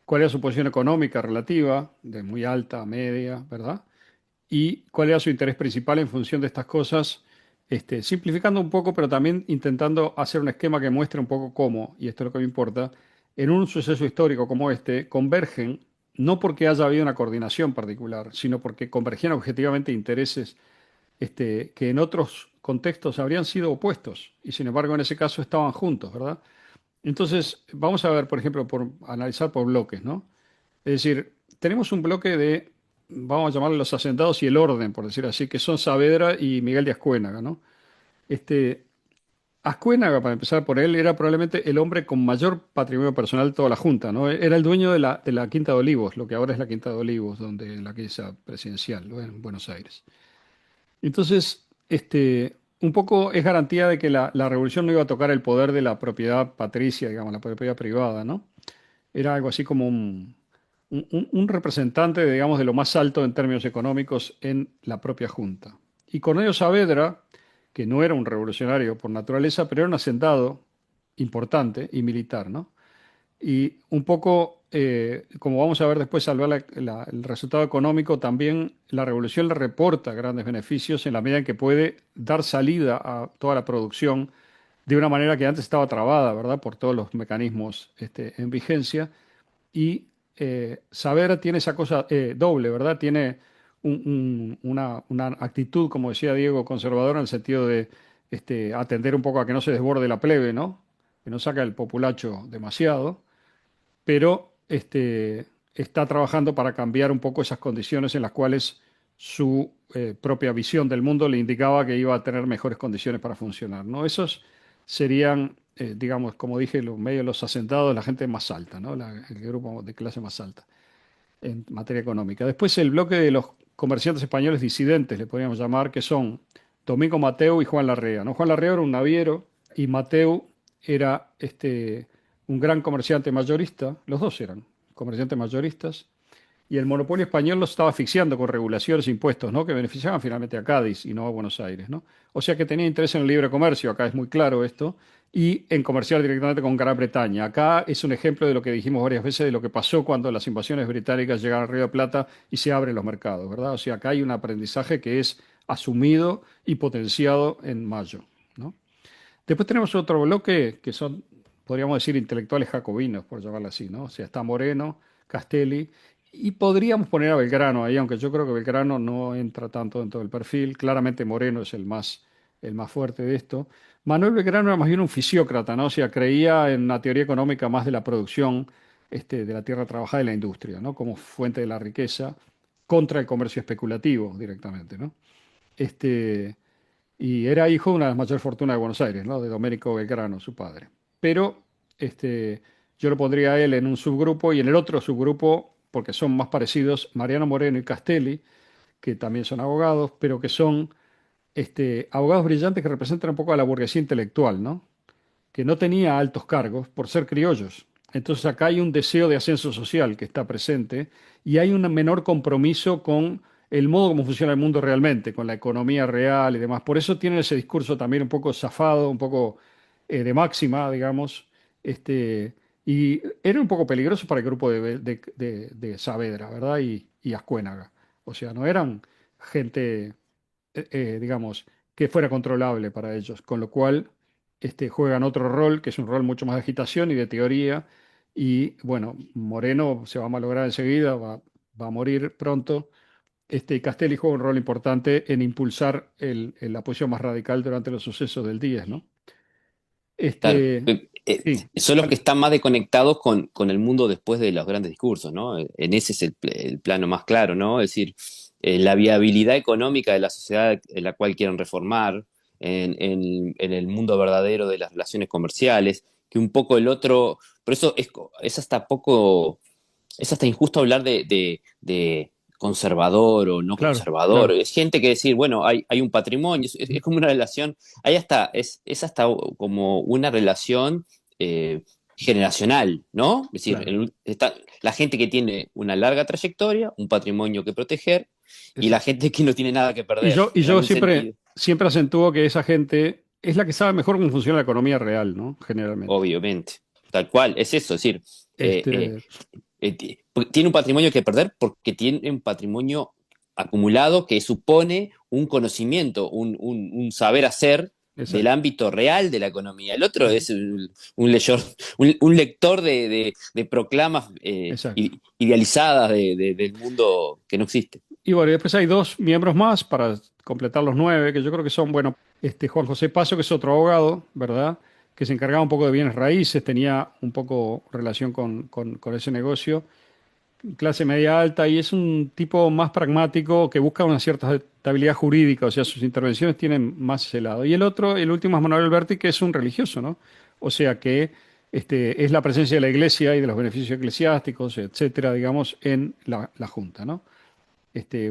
cuál era su posición económica relativa, de muy alta, media, ¿verdad? Y cuál era su interés principal en función de estas cosas, simplificando un poco, pero también intentando hacer un esquema que muestre un poco cómo, y esto es lo que me importa, en un suceso histórico como este, convergen, no porque haya habido una coordinación particular, sino porque convergían objetivamente intereses que en otros contextos habrían sido opuestos, y sin embargo en ese caso estaban juntos, ¿verdad? Entonces, vamos a ver, por ejemplo, por analizar por bloques, ¿no? Es decir, tenemos un bloque de, vamos a llamarle los asentados y el orden, por decir así, que son Saavedra y Miguel de Ascuénaga, ¿no? Este, Ascuénaga, para empezar por él, era probablemente el hombre con mayor patrimonio personal de toda la Junta, ¿no? Era el dueño de la Quinta de Olivos, lo que ahora es la Quinta de Olivos, donde la casa presidencial, ¿no? En Buenos Aires. Entonces, un poco es garantía de que la revolución no iba a tocar el poder de la propiedad patricia, digamos, la propiedad privada, ¿no? Era algo así como un representante, digamos, de lo más alto en términos económicos en la propia Junta. Y Cornelio Saavedra, que no era un revolucionario por naturaleza, pero era un hacendado importante y militar, ¿no? Y un poco, como vamos a ver después al ver el resultado económico, también la revolución le reporta grandes beneficios en la medida en que puede dar salida a toda la producción de una manera que antes estaba trabada, ¿verdad? Por todos los mecanismos en vigencia y Saavedra tiene esa cosa doble, ¿verdad? Tiene una actitud, como decía Diego, conservadora en el sentido de atender un poco a que no se desborde la plebe, ¿no? Que no saca el populacho demasiado, pero está trabajando para cambiar un poco esas condiciones en las cuales su propia visión del mundo le indicaba que iba a tener mejores condiciones para funcionar, ¿no? Esos serían, digamos, como dije, los medios, los asentados, la gente más alta, ¿no? El grupo de clase más alta en materia económica. Después el bloque de los comerciantes españoles disidentes, le podríamos llamar, que son Domingo Mateu y Juan Larrea, ¿no? Juan Larrea era un naviero y Mateu era un gran comerciante mayorista, los dos eran comerciantes mayoristas, y el monopolio español los estaba asfixiando con regulaciones e impuestos, ¿no? Que beneficiaban finalmente a Cádiz y no a Buenos Aires, ¿no? O sea que tenía interés en el libre comercio, acá es muy claro esto, y en comerciar directamente con Gran Bretaña. Acá es un ejemplo de lo que dijimos varias veces de lo que pasó cuando las invasiones británicas llegaron al Río de la Plata y se abren los mercados, ¿verdad? O sea, acá hay un aprendizaje que es asumido y potenciado en mayo, ¿no? Después tenemos otro bloque que son, podríamos decir, intelectuales jacobinos, por llamarlo así, ¿no? O sea, está Moreno, Castelli, y podríamos poner a Belgrano ahí, aunque yo creo que Belgrano no entra tanto dentro del perfil. Claramente Moreno es el más fuerte de esto. Manuel Belgrano era más bien un fisiócrata, ¿no? O sea, creía en una teoría económica más de la producción, de la tierra trabajada y la industria, ¿no? Como fuente de la riqueza contra el comercio especulativo directamente, ¿no? Este, y era hijo de una de las mayores fortunas de Buenos Aires, ¿no? De Domenico Belgrano, su padre. Pero yo lo pondría a él en un subgrupo y en el otro subgrupo, porque son más parecidos, Mariano Moreno y Castelli, que también son abogados, pero que son abogados brillantes que representan un poco a la burguesía intelectual, ¿no? Que no tenía altos cargos por ser criollos. Entonces acá hay un deseo de ascenso social que está presente y hay un menor compromiso con el modo como funciona el mundo realmente, con la economía real y demás. Por eso tienen ese discurso también un poco zafado, un poco de máxima, digamos, y era un poco peligroso para el grupo de Saavedra, ¿verdad? Y Ascuénaga. O sea, no eran gente digamos, que fuera controlable para ellos, con lo cual juegan otro rol, que es un rol mucho más de agitación y de teoría, y bueno, Moreno se va a malograr enseguida, va a morir pronto, y Castelli juega un rol importante en impulsar la posición más radical durante los sucesos del 10, ¿no? Claro. Sí, Son los que vale, están más desconectados con el mundo después de los grandes discursos, ¿no? En ese es el plano más claro, ¿no? Es decir, la viabilidad económica de la sociedad en la cual quieren reformar, en el mundo verdadero de las relaciones comerciales, que un poco el otro, por eso es hasta poco, es hasta injusto hablar de conservador o no claro, conservador. claro, Es gente que decir, bueno, hay un patrimonio, es como una relación, hay hasta, es hasta como una relación generacional, ¿no? Es decir, claro, está la gente que tiene una larga trayectoria, un patrimonio que proteger, y la exacto. gente que no tiene nada que Y perder, yo, y en yo algún siempre, sentido. siempre acentúo que esa gente es la que sabe mejor cómo funciona la economía real, ¿no? Generalmente. Obviamente. Tal cual, es eso, es decir, Este, tiene un patrimonio que perder porque tiene un patrimonio acumulado que supone un conocimiento, un saber hacer del exacto, ámbito real de la economía. El otro exacto, es un lector de proclamas exacto. idealizadas del mundo que no existe. Y bueno, y después hay dos miembros más para completar los nueve, que yo creo que son, bueno, Juan José Paso, que es otro abogado, ¿verdad? Que se encargaba un poco de bienes raíces, tenía un poco relación con ese negocio, clase media alta, y es un tipo más pragmático que busca una cierta estabilidad jurídica, o sea, sus intervenciones tienen más ese lado. Y el otro, el último es Manuel Alberti, que es un religioso, ¿no? O sea que es la presencia de la iglesia y de los beneficios eclesiásticos, etcétera, digamos, en la Junta, ¿no?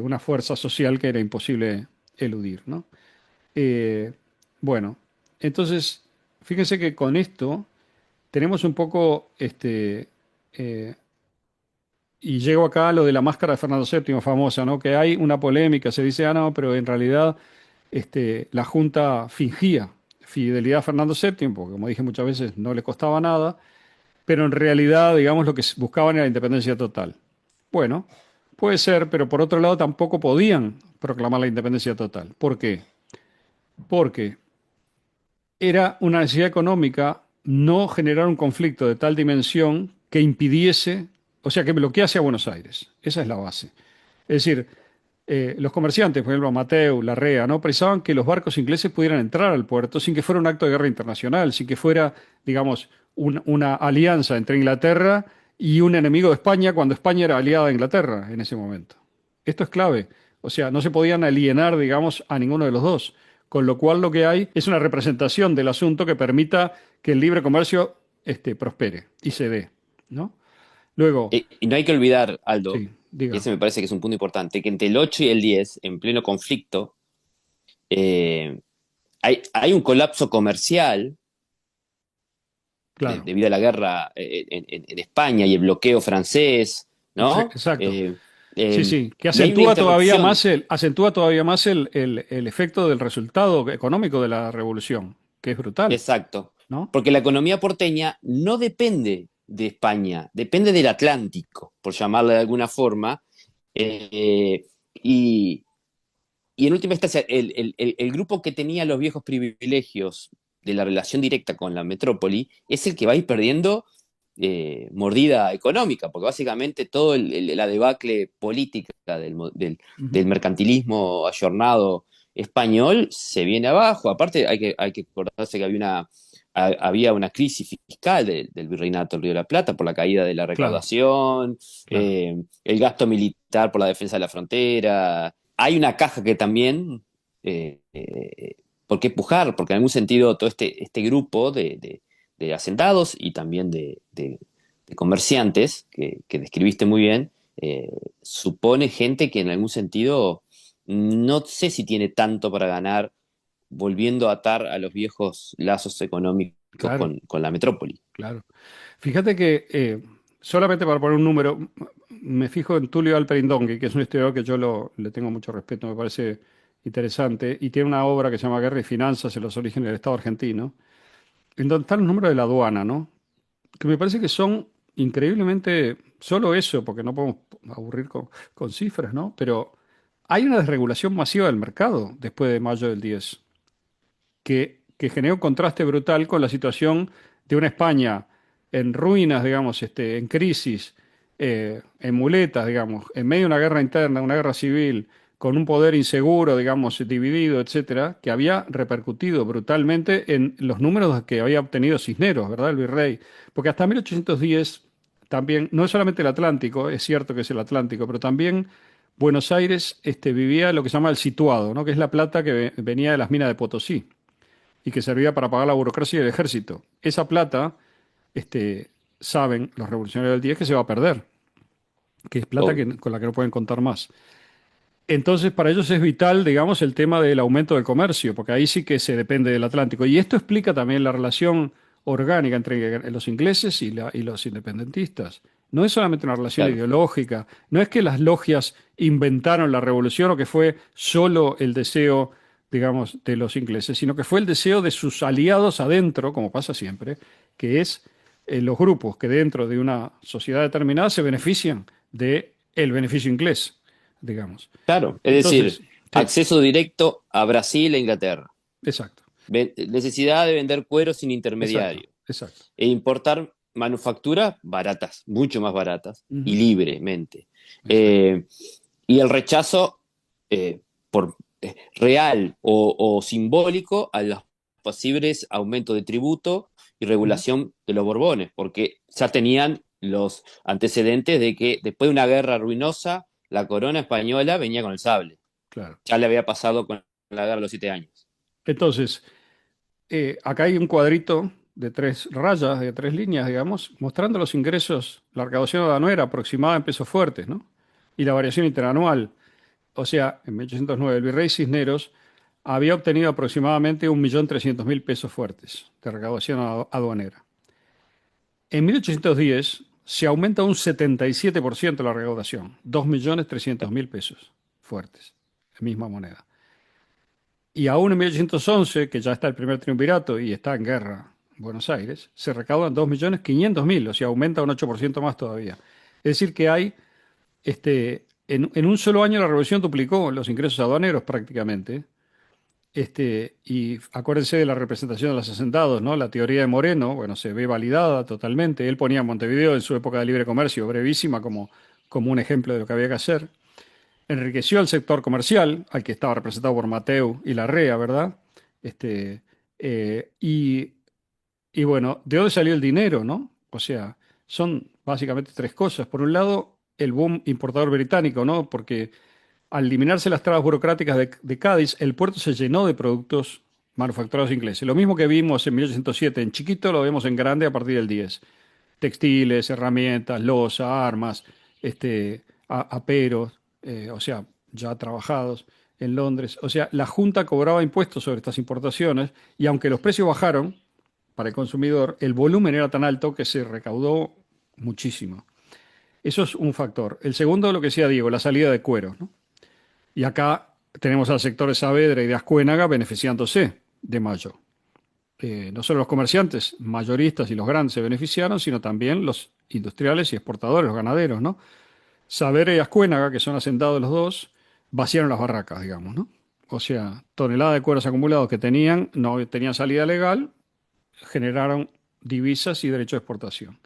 Una fuerza social que era imposible eludir, ¿no? Eh, bueno, entonces, fíjense que con esto tenemos un poco, eh, y llego acá a lo de la máscara de Fernando VII, famosa, ¿no? Que hay una polémica, se dice, ah, no, pero en realidad la Junta fingía fidelidad a Fernando VII, porque como dije muchas veces, no le costaba nada, pero en realidad, digamos, lo que buscaban era la independencia total. Bueno, puede ser, pero por otro lado tampoco podían proclamar la independencia total. ¿Por qué? Porque era una necesidad económica no generar un conflicto de tal dimensión que impidiese O sea, que bloquea hacia Buenos Aires. Esa es la base. Es decir, los comerciantes, por ejemplo, Mateu, Larrea, ¿no? Pensaban que los barcos ingleses pudieran entrar al puerto sin que fuera un acto de guerra internacional, sin que fuera, digamos, una alianza entre Inglaterra y un enemigo de España cuando España era aliada de Inglaterra en ese momento. Esto es clave. O sea, no se podían alienar, digamos, a ninguno de los dos. Con lo cual lo que hay es una representación del asunto que permita que el libre comercio prospere y se dé, ¿no? Luego, Y no hay que olvidar, Aldo, sí, y diga, ese me parece que es un punto importante, que entre el 8 y el 10, en pleno conflicto, eh, hay un colapso comercial claro. debido a la guerra en España y el bloqueo francés, Sí, ¿no? exacto. Sí, sí, que Y hay una interrupción, acentúa todavía más el efecto del resultado económico de la revolución, que es brutal, exacto, ¿no? porque la economía porteña no depende de España, depende del Atlántico, por llamarle de alguna forma, eh, y, y en última instancia, el grupo que tenía los viejos privilegios de la relación directa con la metrópoli es el que va a ir perdiendo mordida económica, porque básicamente todo la debacle política Ujú. del mercantilismo ayornado español se viene abajo. Aparte, hay que acordarse que había una crisis fiscal del virreinato del Río de la Plata por la caída de la Claro, recaudación, claro, el gasto militar por la defensa de la frontera. Hay una caja que también, eh, eh, ¿por qué pujar? Porque en algún sentido todo este grupo de asentados y también de comerciantes, que describiste muy bien, supone gente que en algún sentido no sé si tiene tanto para ganar volviendo a atar a los viejos lazos económicos claro, con la metrópoli. claro. Fíjate que solamente para poner un número, me fijo en Tulio Alperindongui, que es un historiador que le tengo mucho respeto, me parece interesante, y tiene una obra que se llama Guerra y Finanzas en los orígenes del Estado argentino, en donde están los números de la aduana, ¿no? Que me parece que son increíblemente, solo eso, porque no podemos aburrir con cifras, ¿no? Pero hay una desregulación masiva del mercado después de mayo del 10 que genera un contraste brutal con la situación de una España en ruinas, digamos, en crisis, en muletas, digamos, en medio de una guerra interna, una guerra civil, con un poder inseguro, digamos, dividido, etcétera, que había repercutido brutalmente en los números que había obtenido Cisneros, ¿verdad? El virrey. Porque hasta 1810 también, no es solamente el Atlántico, es cierto que es el Atlántico, pero también Buenos Aires vivía lo que se llama el situado, ¿no? Que es la plata que venía de las minas de Potosí y que servía para pagar la burocracia del ejército. Esa plata, saben los revolucionarios del 10 que se va a perder, que es plata Obvio. con la que no pueden contar más. Entonces, para ellos es vital, digamos, el tema del aumento del comercio, porque ahí sí que se depende del Atlántico. Y esto explica también la relación orgánica entre los ingleses y los independentistas. No es solamente una relación Claro, ideológica, no es que las logias inventaron la revolución o que fue solo el deseo, digamos, de los ingleses, sino que fue el deseo de sus aliados adentro, como pasa siempre, que es los grupos que dentro de una sociedad determinada se benefician del beneficio inglés, digamos. claro. Es Entonces, decir, sí, acceso directo a Brasil e Inglaterra. exacto, Necesidad de vender cuero sin exacto, intermediario exacto. e importar manufacturas baratas, mucho más baratas y Ujú, libremente. exacto, Eh, y el rechazo por real o simbólico a los posibles aumentos de tributo y ujú, regulación de los Borbones, porque ya tenían los antecedentes de que después de una guerra ruinosa, la corona española venía con el sable. claro. Ya le había pasado con la guerra de los 7 años. Entonces, acá hay un cuadrito de tres rayas, de tres líneas, digamos, mostrando los ingresos, la recaudación aduanera aproximada en pesos fuertes, ¿no? Y la variación interanual. O sea, en 1809 el virrey Cisneros había obtenido aproximadamente 1.300.000 pesos fuertes de recaudación aduanera. En 1810 se aumenta un 77% la recaudación, 2.300.000 pesos fuertes, la misma moneda. Y aún en 1811, que ya está el primer triunvirato y está en guerra Buenos Aires, se recaudan 2.500.000, o sea, aumenta un 8% más todavía. Es decir, que hay, en un solo año la revolución duplicó los ingresos aduaneros prácticamente, Y acuérdense de la representación de los hacendados, ¿no? La teoría de Moreno, bueno, se ve validada totalmente. Él ponía Montevideo en su época de libre comercio, brevísima, como un ejemplo de lo que había que hacer. Enriqueció al sector comercial, al que estaba representado por Mateu y Larrea, ¿verdad? Este, eh, y, y bueno, ¿de dónde salió el dinero, no? O sea, son básicamente tres cosas. Por un lado, el boom importador británico, ¿no? Porque al eliminarse las trabas burocráticas de Cádiz, el puerto se llenó de productos manufacturados ingleses. Lo mismo que vimos en 1807 en chiquito, lo vemos en grande a partir del 10. Textiles, herramientas, loza, armas, aperos, o sea, ya trabajados en Londres. O sea, la Junta cobraba impuestos sobre estas importaciones y aunque los precios bajaron para el consumidor, el volumen era tan alto que se recaudó muchísimo. Eso es un factor. El segundo, lo que decía Diego, la salida de cueros, ¿no? Y acá tenemos al sector de Saavedra y de Ascuénaga beneficiándose de Mayo. No solo los comerciantes, mayoristas y los grandes se beneficiaron, sino también los industriales y exportadores, los ganaderos, ¿no? Saavedra y Ascuénaga, que son hacendados los dos, vaciaron las barracas, digamos, ¿no? O sea, toneladas de cueros acumulados que tenían, no tenían salida legal, generaron divisas y derecho de exportación.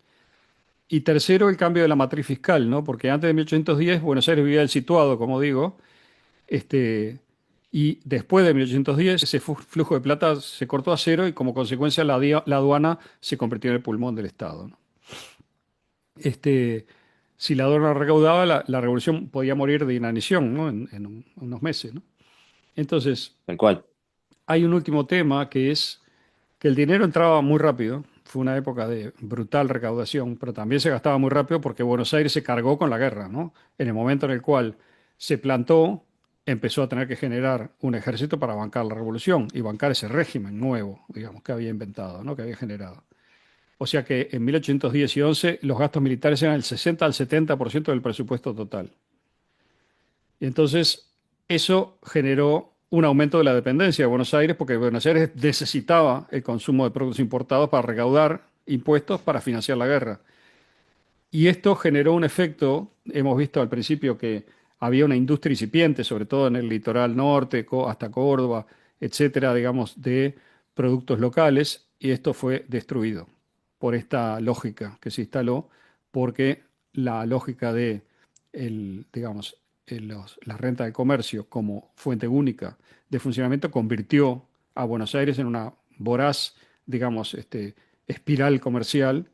Y tercero, el cambio de la matriz fiscal, ¿no? Porque antes de 1810 Buenos Aires vivía el situado, como digo, este, y después de 1810, ese flujo de plata se cortó a cero y como consecuencia la aduana se convirtió en el pulmón del Estado, ¿no? Este, si la aduana recaudaba, la revolución podía morir de inanición, ¿no? En unos meses, ¿no? Entonces, Tal cual. hay un último tema que es que el dinero entraba muy rápido. Fue una época de brutal recaudación, pero también se gastaba muy rápido porque Buenos Aires se cargó con la guerra, ¿no? En el momento en el cual se plantó, empezó a tener que generar un ejército para bancar la revolución y bancar ese régimen nuevo, digamos, que había inventado, ¿no? Que había generado. O sea que en 1810 y 11 los gastos militares eran el 60 al 70% del presupuesto total. Y entonces eso generó un aumento de la dependencia de Buenos Aires porque Buenos Aires necesitaba el consumo de productos importados para recaudar impuestos para financiar la guerra. Y esto generó un efecto, hemos visto al principio que había una industria incipiente, sobre todo en el litoral norte, hasta Córdoba, etcétera, digamos, de productos locales, y esto fue destruido por esta lógica que se instaló, porque la lógica de digamos, la renta de comercio como fuente única de funcionamiento convirtió a Buenos Aires en una voraz, digamos, espiral comercial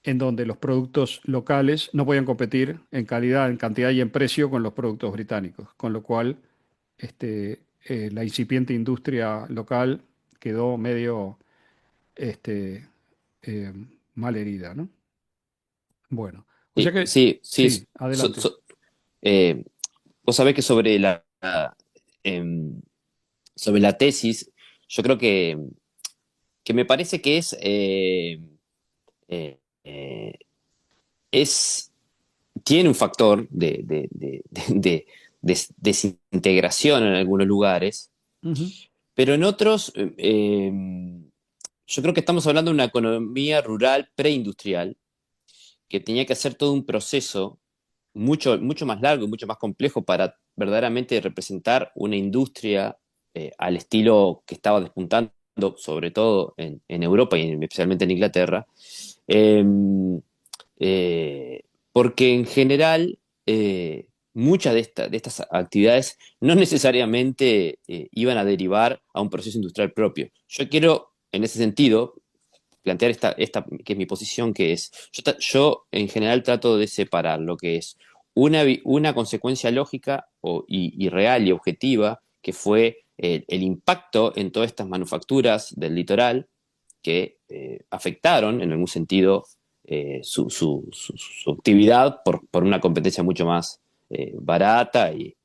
en donde los productos locales no podían competir en calidad, en cantidad y en precio con los productos británicos, con lo cual la incipiente industria local quedó medio este, eh, mal herida, ¿no? Bueno, o sea Sí, que sí, sí. sí, adelante. Eh, vos sabés que em, sobre la tesis, yo creo que me parece que eh, eh, es tiene un factor de desintegración en algunos lugares, Ujú, pero en otros, yo creo que estamos hablando de una economía rural preindustrial que tenía que hacer todo un proceso mucho, mucho más largo y mucho más complejo para verdaderamente representar una industria al estilo que estaba despuntando, sobre todo en Europa y especialmente en Inglaterra. Eh, eh, Porque en general muchas de estas actividades no necesariamente iban a derivar a un proceso industrial propio. Yo quiero, en ese sentido, plantear esta que es mi posición, que es, yo en general trato de separar lo que es una consecuencia lógica y real y objetiva, que fue el impacto en todas estas manufacturas del litoral que afectaron en algún sentido su actividad por una competencia mucho más barata y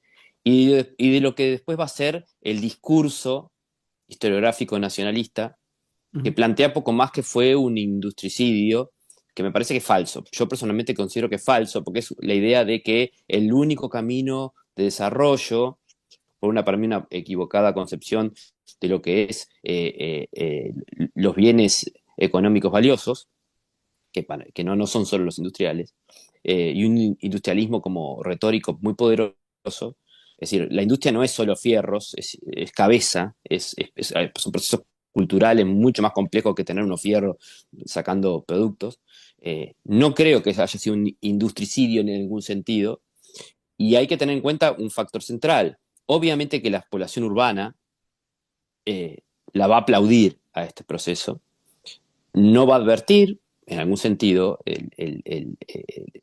de lo que después va a ser el discurso historiográfico nacionalista que ujú. plantea poco más que fue un industricidio, que me parece que es falso. Yo personalmente considero que es falso, porque es la idea de que el único camino de desarrollo, para mí una equivocada concepción de lo que es los bienes económicos valiosos, que no son solo los industriales, y un industrialismo como retórico muy poderoso, Es decir, la industria no es solo fierros, es cabeza, son procesos culturales mucho más complejos que tener unos fierros sacando productos. No creo que haya sido un industricidio en ningún sentido. Y hay que tener en cuenta un factor central. Obviamente que la población urbana la va a aplaudir a este proceso, no va a advertir, en algún sentido,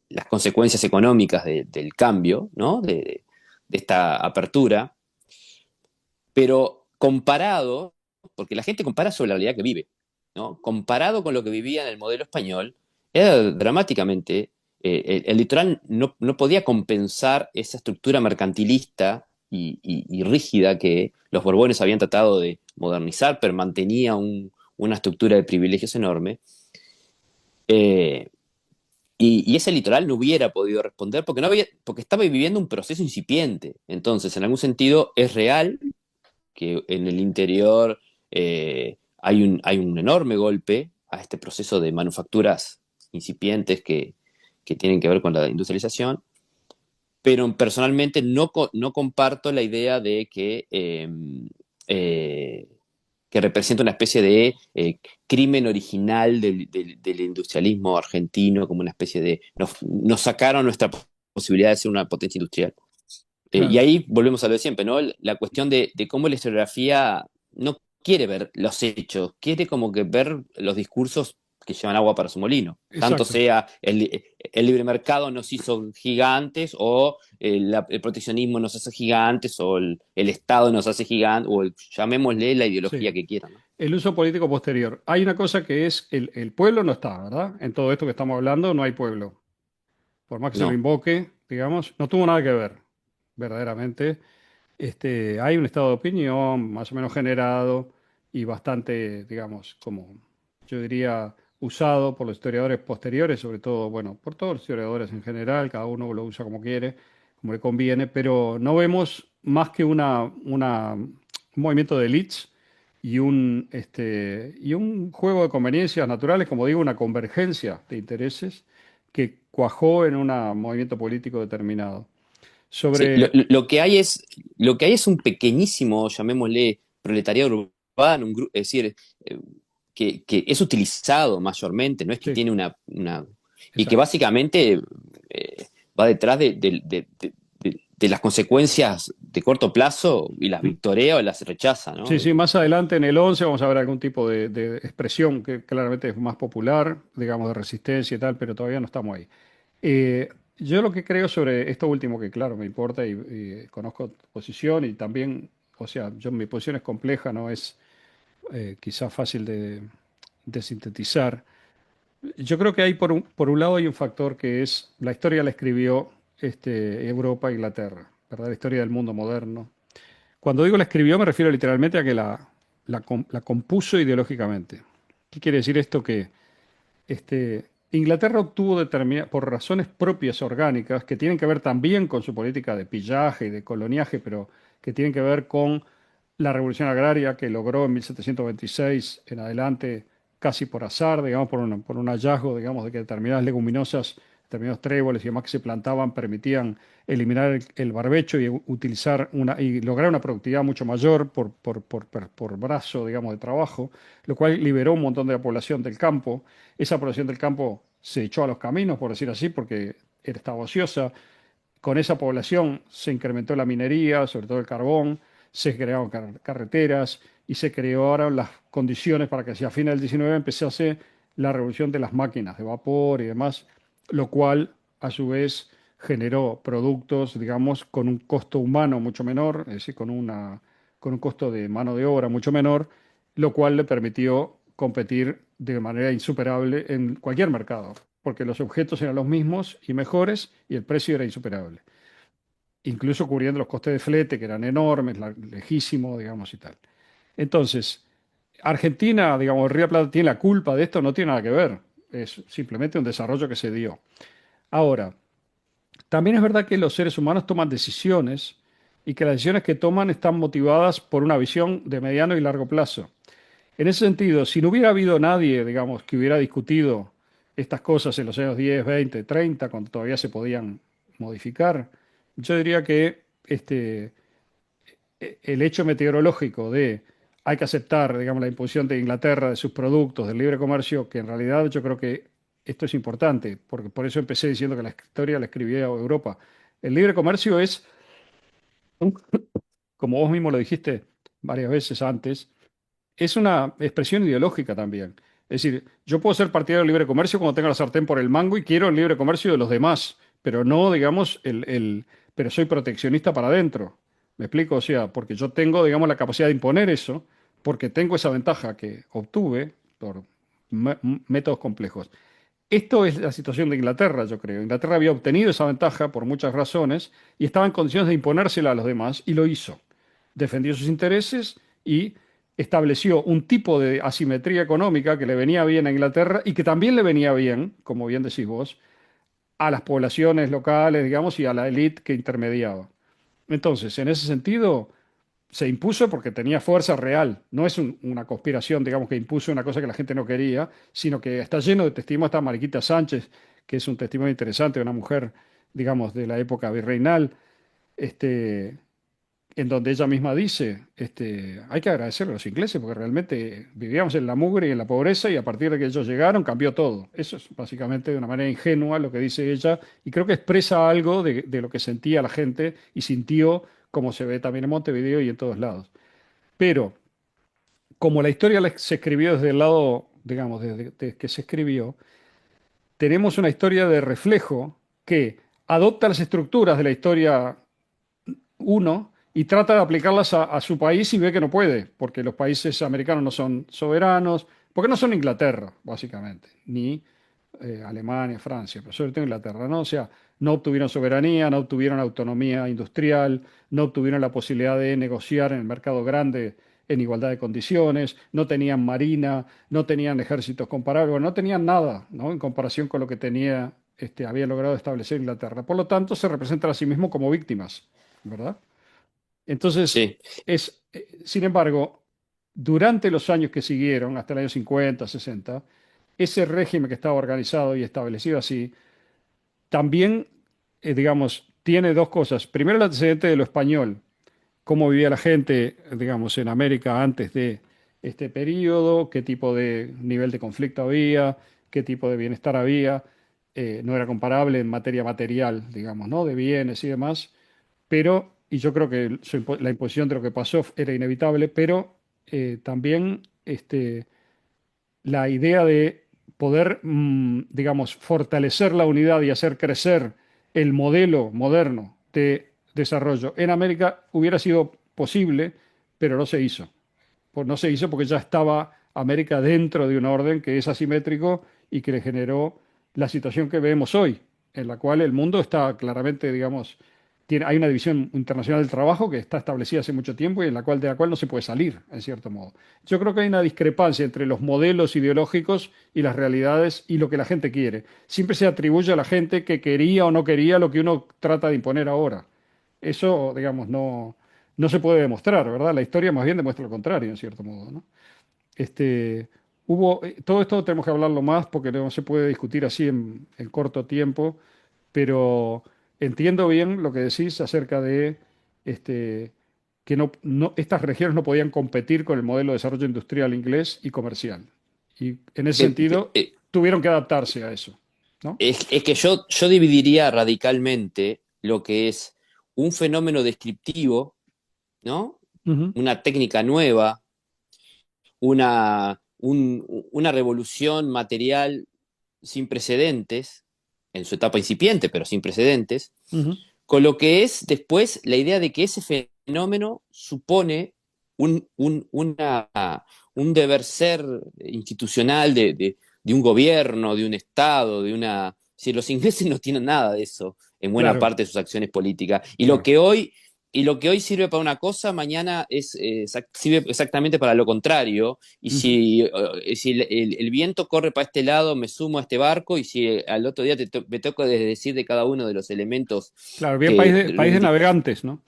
las consecuencias económicas del cambio, ¿no? De esta apertura, pero comparado, porque la gente compara sobre la realidad que vive, ¿no? Comparado con lo que vivía en el modelo español, era dramáticamente, el litoral no podía compensar esa estructura mercantilista y rígida que los Borbones habían tratado de modernizar, pero mantenía una estructura de privilegios enorme. Eh, y ese litoral no hubiera podido responder porque estaba viviendo un proceso incipiente. Entonces, en algún sentido, es real que en el interior hay un enorme golpe a este proceso de manufacturas incipientes que tienen que ver con la industrialización, pero personalmente no comparto la idea de eh, que representa una especie de crimen original del industrialismo argentino, como una especie de... Nos sacaron nuestra posibilidad de ser una potencia industrial. Y Claro, ahí volvemos a lo de siempre, ¿no? La cuestión de cómo la historiografía no quiere ver los hechos, quiere como que ver los discursos que llevan agua para su molino. Tanto exacto. sea el libre mercado nos hizo gigantes, o el proteccionismo nos hace gigantes, o el Estado nos hace gigantes, o llamémosle la Sí. ideología que quieran, ¿no? El uso político posterior. Hay una cosa que es el pueblo no está, ¿verdad? En todo esto que estamos hablando no hay pueblo. Por más que se lo No. invoque, digamos, no tuvo nada que ver, verdaderamente. Hay un estado de opinión más o menos generado y bastante, digamos, como yo diría, usado por los historiadores posteriores, sobre todo, bueno, por todos los historiadores en general, cada uno lo usa como quiere, como le conviene, pero no vemos más que un movimiento de elites y un juego de conveniencias naturales, como digo, una convergencia de intereses que cuajó en un movimiento político determinado. Sí, Sobre, lo que hay es un pequeñísimo, llamémosle, proletariado urbano, es decir, eh, que es utilizado mayormente, no es que sí, tiene y que exacto. básicamente va detrás de las consecuencias de corto plazo y las victorea o las rechaza, ¿no? Sí, sí, más adelante en el 11 vamos a ver algún tipo de expresión que claramente es más popular, digamos, de resistencia y tal, pero todavía no estamos ahí. Eh, yo lo que creo sobre esto último, que claro, me importa y conozco tu posición y también, o sea, mi posición es compleja, no es quizás fácil de sintetizar. Yo creo que hay por un lado hay un factor que es, la historia la escribió Europa e Inglaterra, ¿verdad? La historia del mundo moderno. Cuando digo la escribió, me refiero literalmente a que la compuso ideológicamente. ¿Qué quiere decir esto? Que Inglaterra obtuvo por razones propias orgánicas, que tienen que ver también con su política de pillaje y de coloniaje, pero que tienen que ver con la revolución agraria que logró en 1726 en adelante, casi por azar, digamos, por un hallazgo, digamos, de que determinadas leguminosas, determinados tréboles y demás que se plantaban permitían eliminar el barbecho y utilizar y lograr una productividad mucho mayor por brazo, digamos, de trabajo, lo cual liberó un montón de la población del campo. Esa población del campo se echó a los caminos, por decir así, porque estaba ociosa. Con esa población se incrementó la minería, sobre todo el carbón, se crearon carreteras y se crearon las condiciones para que hacia fines del 19 empezase la revolución de las máquinas de vapor y demás, lo cual a su vez generó productos, digamos, con un costo humano mucho menor, es decir, con un costo de mano de obra mucho menor, lo cual le permitió competir de manera insuperable en cualquier mercado, porque los objetos eran los mismos y mejores y el precio era insuperable, incluso cubriendo los costes de flete, que eran enormes, lejísimos, digamos, y tal. Entonces, Argentina, digamos, el Río de la Plata tiene la culpa de esto, no tiene nada que ver, es simplemente un desarrollo que se dio. Ahora, también es verdad que los seres humanos toman decisiones y que las decisiones que toman están motivadas por una visión de mediano y largo plazo. En ese sentido, si no hubiera habido nadie, digamos, que hubiera discutido estas cosas en los años 10, 20, 30, cuando todavía se podían modificar, yo diría que este, el hecho meteorológico de hay que aceptar, digamos, la imposición de Inglaterra de sus productos del libre comercio, que en realidad yo creo que esto es importante, porque por eso empecé diciendo que la historia la escribía Europa. El libre comercio es, como vos mismo lo dijiste varias veces antes, es una expresión ideológica también. Es decir, yo puedo ser partidario del libre comercio cuando tenga la sartén por el mango y quiero el libre comercio de los demás, pero no, digamos, pero soy proteccionista para adentro. ¿Me explico? O sea, porque yo tengo, digamos, la capacidad de imponer eso, porque tengo esa ventaja que obtuve por métodos complejos. Esto es la situación de Inglaterra, yo creo. Inglaterra había obtenido esa ventaja por muchas razones y estaba en condiciones de imponérsela a los demás y lo hizo. Defendió sus intereses y estableció un tipo de asimetría económica que le venía bien a Inglaterra y que también le venía bien, como bien decís vos, a las poblaciones locales, digamos, y a la élite que intermediaba. Entonces, en ese sentido, se impuso porque tenía fuerza real. No es una conspiración, digamos, que impuso una cosa que la gente no quería, sino que está lleno de testimonios. Está Mariquita Sánchez, que es un testimonio interesante de una mujer, digamos, de la época virreinal, este, en donde ella misma dice, hay que agradecerle a los ingleses porque realmente vivíamos en la mugre y en la pobreza y a partir de que ellos llegaron cambió todo. Eso es básicamente de una manera ingenua lo que dice ella y creo que expresa algo de lo que sentía la gente y sintió como se ve también en Montevideo y en todos lados. Pero como la historia se escribió desde el lado, digamos, desde que se escribió, tenemos una historia de reflejo que adopta las estructuras de la historia uno y trata de aplicarlas a su país y ve que no puede, porque los países americanos no son soberanos, porque no son Inglaterra, básicamente, ni Alemania, Francia, pero sobre todo Inglaterra, ¿no? O sea, no obtuvieron soberanía, no obtuvieron autonomía industrial, no obtuvieron la posibilidad de negociar en el mercado grande en igualdad de condiciones, no tenían marina, no tenían ejércitos comparables, bueno, no tenían nada, ¿no? En comparación con lo que tenía, había logrado establecer Inglaterra. Por lo tanto, se representan a sí mismos como víctimas, ¿verdad? Entonces, Sí. sin embargo, durante los años que siguieron, hasta el año 50, 60, ese régimen que estaba organizado y establecido así, también, digamos, tiene dos cosas. Primero, el antecedente de lo español, cómo vivía la gente, digamos, en América antes de este periodo, qué tipo de nivel de conflicto había, qué tipo de bienestar había. No era comparable en materia material, digamos, ¿no? De bienes y demás, pero, y yo creo que la imposición de lo que pasó era inevitable, pero también la idea de poder, digamos, fortalecer la unidad y hacer crecer el modelo moderno de desarrollo en América hubiera sido posible, pero no se hizo. No se hizo porque ya estaba América dentro de un orden que es asimétrico y que le generó la situación que vemos hoy, en la cual el mundo está claramente, digamos, hay una división internacional del trabajo que está establecida hace mucho tiempo y de la cual no se puede salir, en cierto modo. Yo creo que hay una discrepancia entre los modelos ideológicos y las realidades y lo que la gente quiere. Siempre se atribuye a la gente que quería o no quería lo que uno trata de imponer ahora. Eso, digamos, no se puede demostrar, ¿verdad? La historia más bien demuestra lo contrario, en cierto modo, ¿no? Este, todo esto tenemos que hablarlo más porque no se puede discutir así en corto tiempo, pero entiendo bien lo que decís acerca de este, que estas regiones no podían competir con el modelo de desarrollo industrial inglés y comercial. Y en ese Eh, sentido eh, tuvieron que adaptarse a eso, ¿no? es que yo dividiría radicalmente lo que es un fenómeno descriptivo, ¿no? Ujú, Una técnica nueva, una revolución material sin precedentes, en su etapa incipiente, pero sin precedentes, ujú, con lo que es después la idea de que ese fenómeno supone una, un deber ser institucional de un gobierno, de un Estado, de una... Si los ingleses no tienen nada de eso en buena claro, parte de sus acciones políticas. claro. Y lo que hoy sirve para una cosa, mañana sirve exactamente para lo contrario. Y Ujú. si el viento corre para este lado, me sumo a este barco. Y si al otro día me toca decir de cada uno de los elementos Claro, bien que país de navegantes, ¿no?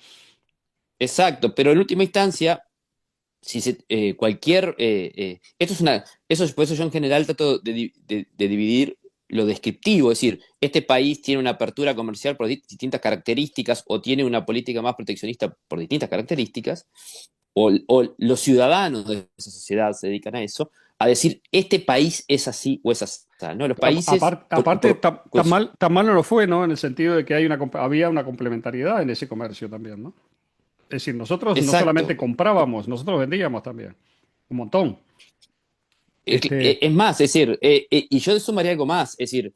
exacto, pero en última instancia, si cualquier esto es una eso es por eso yo en general trato de dividir lo descriptivo, es decir, este país tiene una apertura comercial por distintas características o tiene una política más proteccionista por distintas características, o los ciudadanos de esa sociedad se dedican a eso, a decir, este país es así o es así. ¿No? Los países, Aparte, tan mal no lo fue, ¿no? En el sentido de que había una complementariedad en ese comercio también, ¿no? Es decir, nosotros no solamente exacto. comprábamos, nosotros vendíamos también. Un montón. Este, Es más, es decir, y yo sumaría algo más, es decir,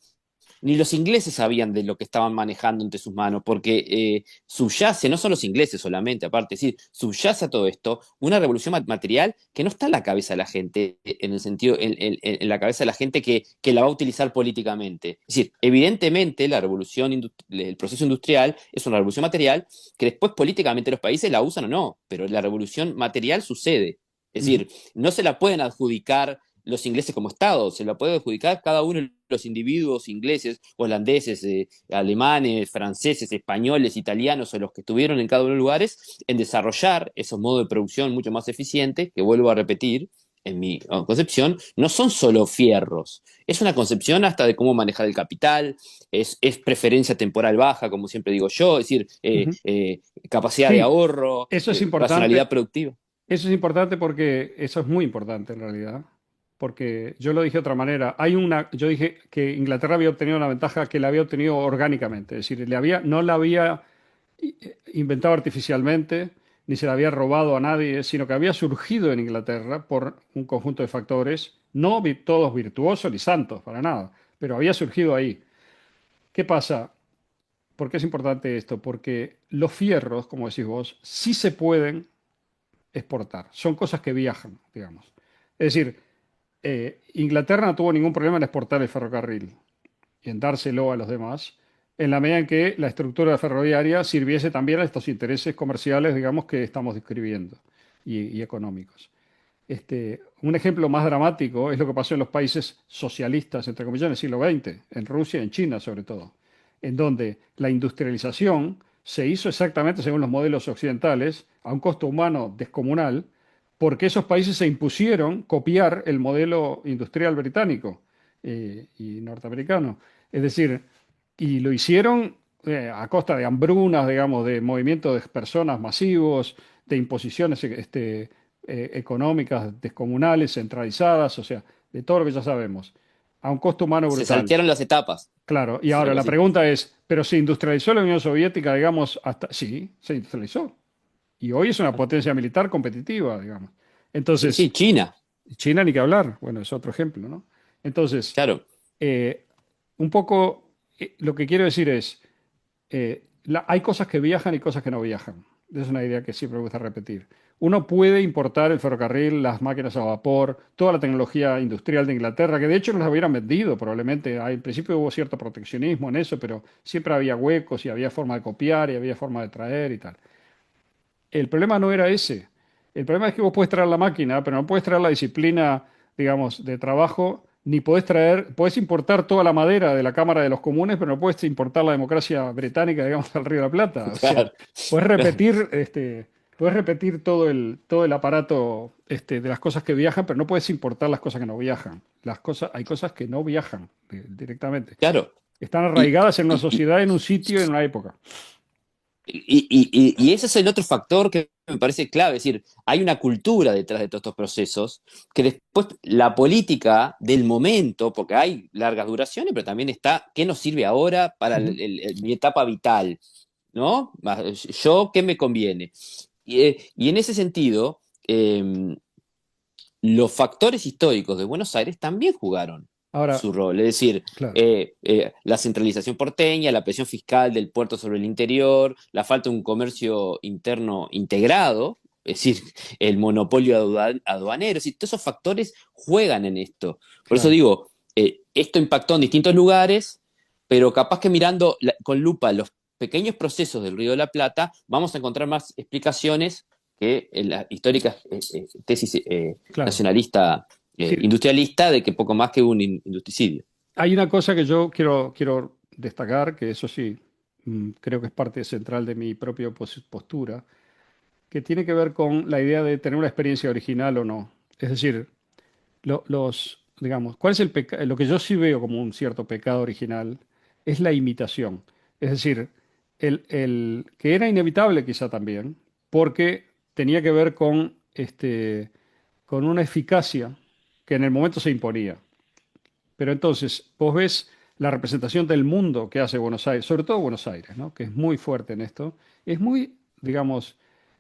ni los ingleses sabían de lo que estaban manejando entre sus manos, porque subyace, no son los ingleses solamente, aparte, es decir, subyace a todo esto una revolución material que no está en la cabeza de la gente, en el sentido, en la cabeza de la gente que la va a utilizar políticamente. Es decir, evidentemente la revolución, el proceso industrial es una revolución material que después políticamente los países la usan o no, pero la revolución material sucede. Es ujú. decir, no se la pueden adjudicar los ingleses como Estado, se la puede adjudicar cada uno de los individuos ingleses, holandeses, alemanes, franceses, españoles, italianos o los que estuvieron en cada uno de los lugares en desarrollar esos modos de producción mucho más eficientes, que vuelvo a repetir, en mi concepción, no son solo fierros, es una concepción hasta de cómo manejar el capital, es preferencia temporal baja, como siempre digo yo, es decir, Ujú. capacidad de Sí, ahorro, eso es racionalidad importante. productiva. Eso es importante porque eso es muy importante en realidad. Porque yo lo dije de otra manera. Yo dije que Inglaterra había obtenido una ventaja que la había obtenido orgánicamente. Es decir, no la había inventado artificialmente, ni se la había robado a nadie, sino que había surgido en Inglaterra por un conjunto de factores, no todos virtuosos ni santos, para nada, pero había surgido ahí. ¿Qué pasa? ¿Por qué es importante esto? Porque los fierros, como decís vos, sí se pueden exportar. Son cosas que viajan, digamos. Es decir, Inglaterra no tuvo ningún problema en exportar el ferrocarril y en dárselo a los demás, en la medida en que la estructura ferroviaria sirviese también a estos intereses comerciales, digamos, que estamos describiendo y económicos. Un ejemplo más dramático es lo que pasó en los países socialistas, entre comillas, en el siglo XX, en Rusia y en China sobre todo, en donde la industrialización se hizo exactamente según los modelos occidentales, a un costo humano descomunal, porque esos países se impusieron copiar el modelo industrial británico y norteamericano. Es decir, y lo hicieron a costa de hambrunas, digamos, de movimientos de personas masivos, de imposiciones económicas descomunales, centralizadas, o sea, de todo lo que ya sabemos, a un costo humano Se brutal. saltearon las etapas, Claro, y es ahora algo la así. pregunta es, ¿pero se industrializó la Unión Soviética, digamos, hasta... Sí, se industrializó. Y hoy es una potencia militar competitiva, digamos. Sí, sí, Entonces, China, China ni que hablar, bueno, es otro ejemplo, ¿no? Entonces, claro. eh, un poco lo que quiero decir es, hay cosas que viajan y cosas que no viajan. Es una idea que siempre me gusta repetir. Uno puede importar el ferrocarril, las máquinas a vapor, toda la tecnología industrial de Inglaterra, que de hecho nos la hubieran vendido probablemente. Al principio hubo cierto proteccionismo en eso, pero siempre había huecos y había forma de copiar y había forma de traer y tal. El problema no era ese. El problema es que vos puedes traer la máquina, pero no puedes traer la disciplina, digamos, de trabajo, ni podés importar toda la madera de la Cámara de los Comunes, pero no puedes importar la democracia británica, digamos, al Río de la Plata. O sea, Claro, puedes claro, repetir, puedes repetir todo el aparato, de las cosas que viajan, pero no puedes importar las cosas que no viajan. Hay cosas que no viajan directamente. claro. Están Y, arraigadas en una y, y, sociedad, en un sitio, en una época. y ese es el otro factor que me parece clave, es decir, hay una cultura detrás de todos estos procesos que después la política del momento, porque hay largas duraciones, pero también está qué nos sirve ahora para Ujú. mi etapa vital, ¿no? Yo, ¿qué me conviene? Y en ese sentido, los factores históricos de Buenos Aires también jugaron Ahora, su rol, es decir, claro. la centralización porteña, la presión fiscal del puerto sobre el interior, la falta de un comercio interno integrado, es decir, el monopolio aduanero, es decir, todos esos factores juegan en esto. Por eso Claro. digo, esto impactó en distintos lugares, pero capaz que mirando con lupa los pequeños procesos del Río de la Plata, vamos a encontrar más explicaciones que en la histórica tesis Claro. nacionalista Sí, industrialista de que poco más que un industricidio. hay una cosa que yo quiero destacar, que eso sí, creo que es parte central de mi propia postura, que tiene que ver con la idea de tener una experiencia original o no. Es decir, los digamos, cuál es lo que yo sí veo como un cierto pecado original, es la imitación. Es decir, que era inevitable quizá también, porque tenía que ver con una eficacia que en el momento se imponía. Pero entonces, vos ves la representación del mundo que hace Buenos Aires, sobre todo Buenos Aires, ¿no? Que es muy fuerte en esto, es muy, digamos,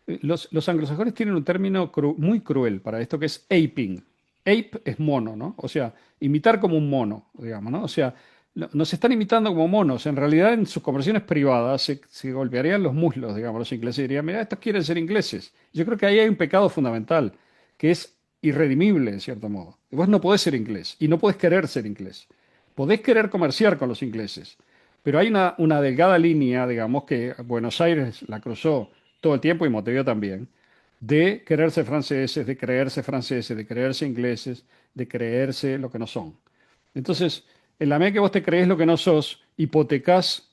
los anglosajones tienen un término muy cruel para esto que es aping. Ape es mono, ¿no? O sea, imitar como un mono, digamos, ¿no? O sea, nos están imitando como monos. En realidad, en sus conversaciones privadas se golpearían los muslos, digamos, los ingleses y dirían, mira, estos quieren ser ingleses. Yo creo que ahí hay un pecado fundamental, que es irredimible, en cierto modo. Vos no podés ser inglés y no podés querer ser inglés. Podés querer comerciar con los ingleses, pero hay una delgada línea, digamos, que Buenos Aires la cruzó todo el tiempo y Montevideo también, de quererse franceses, de creerse ingleses, de creerse lo que no son. Entonces, en la medida que vos te crees lo que no sos, hipotecás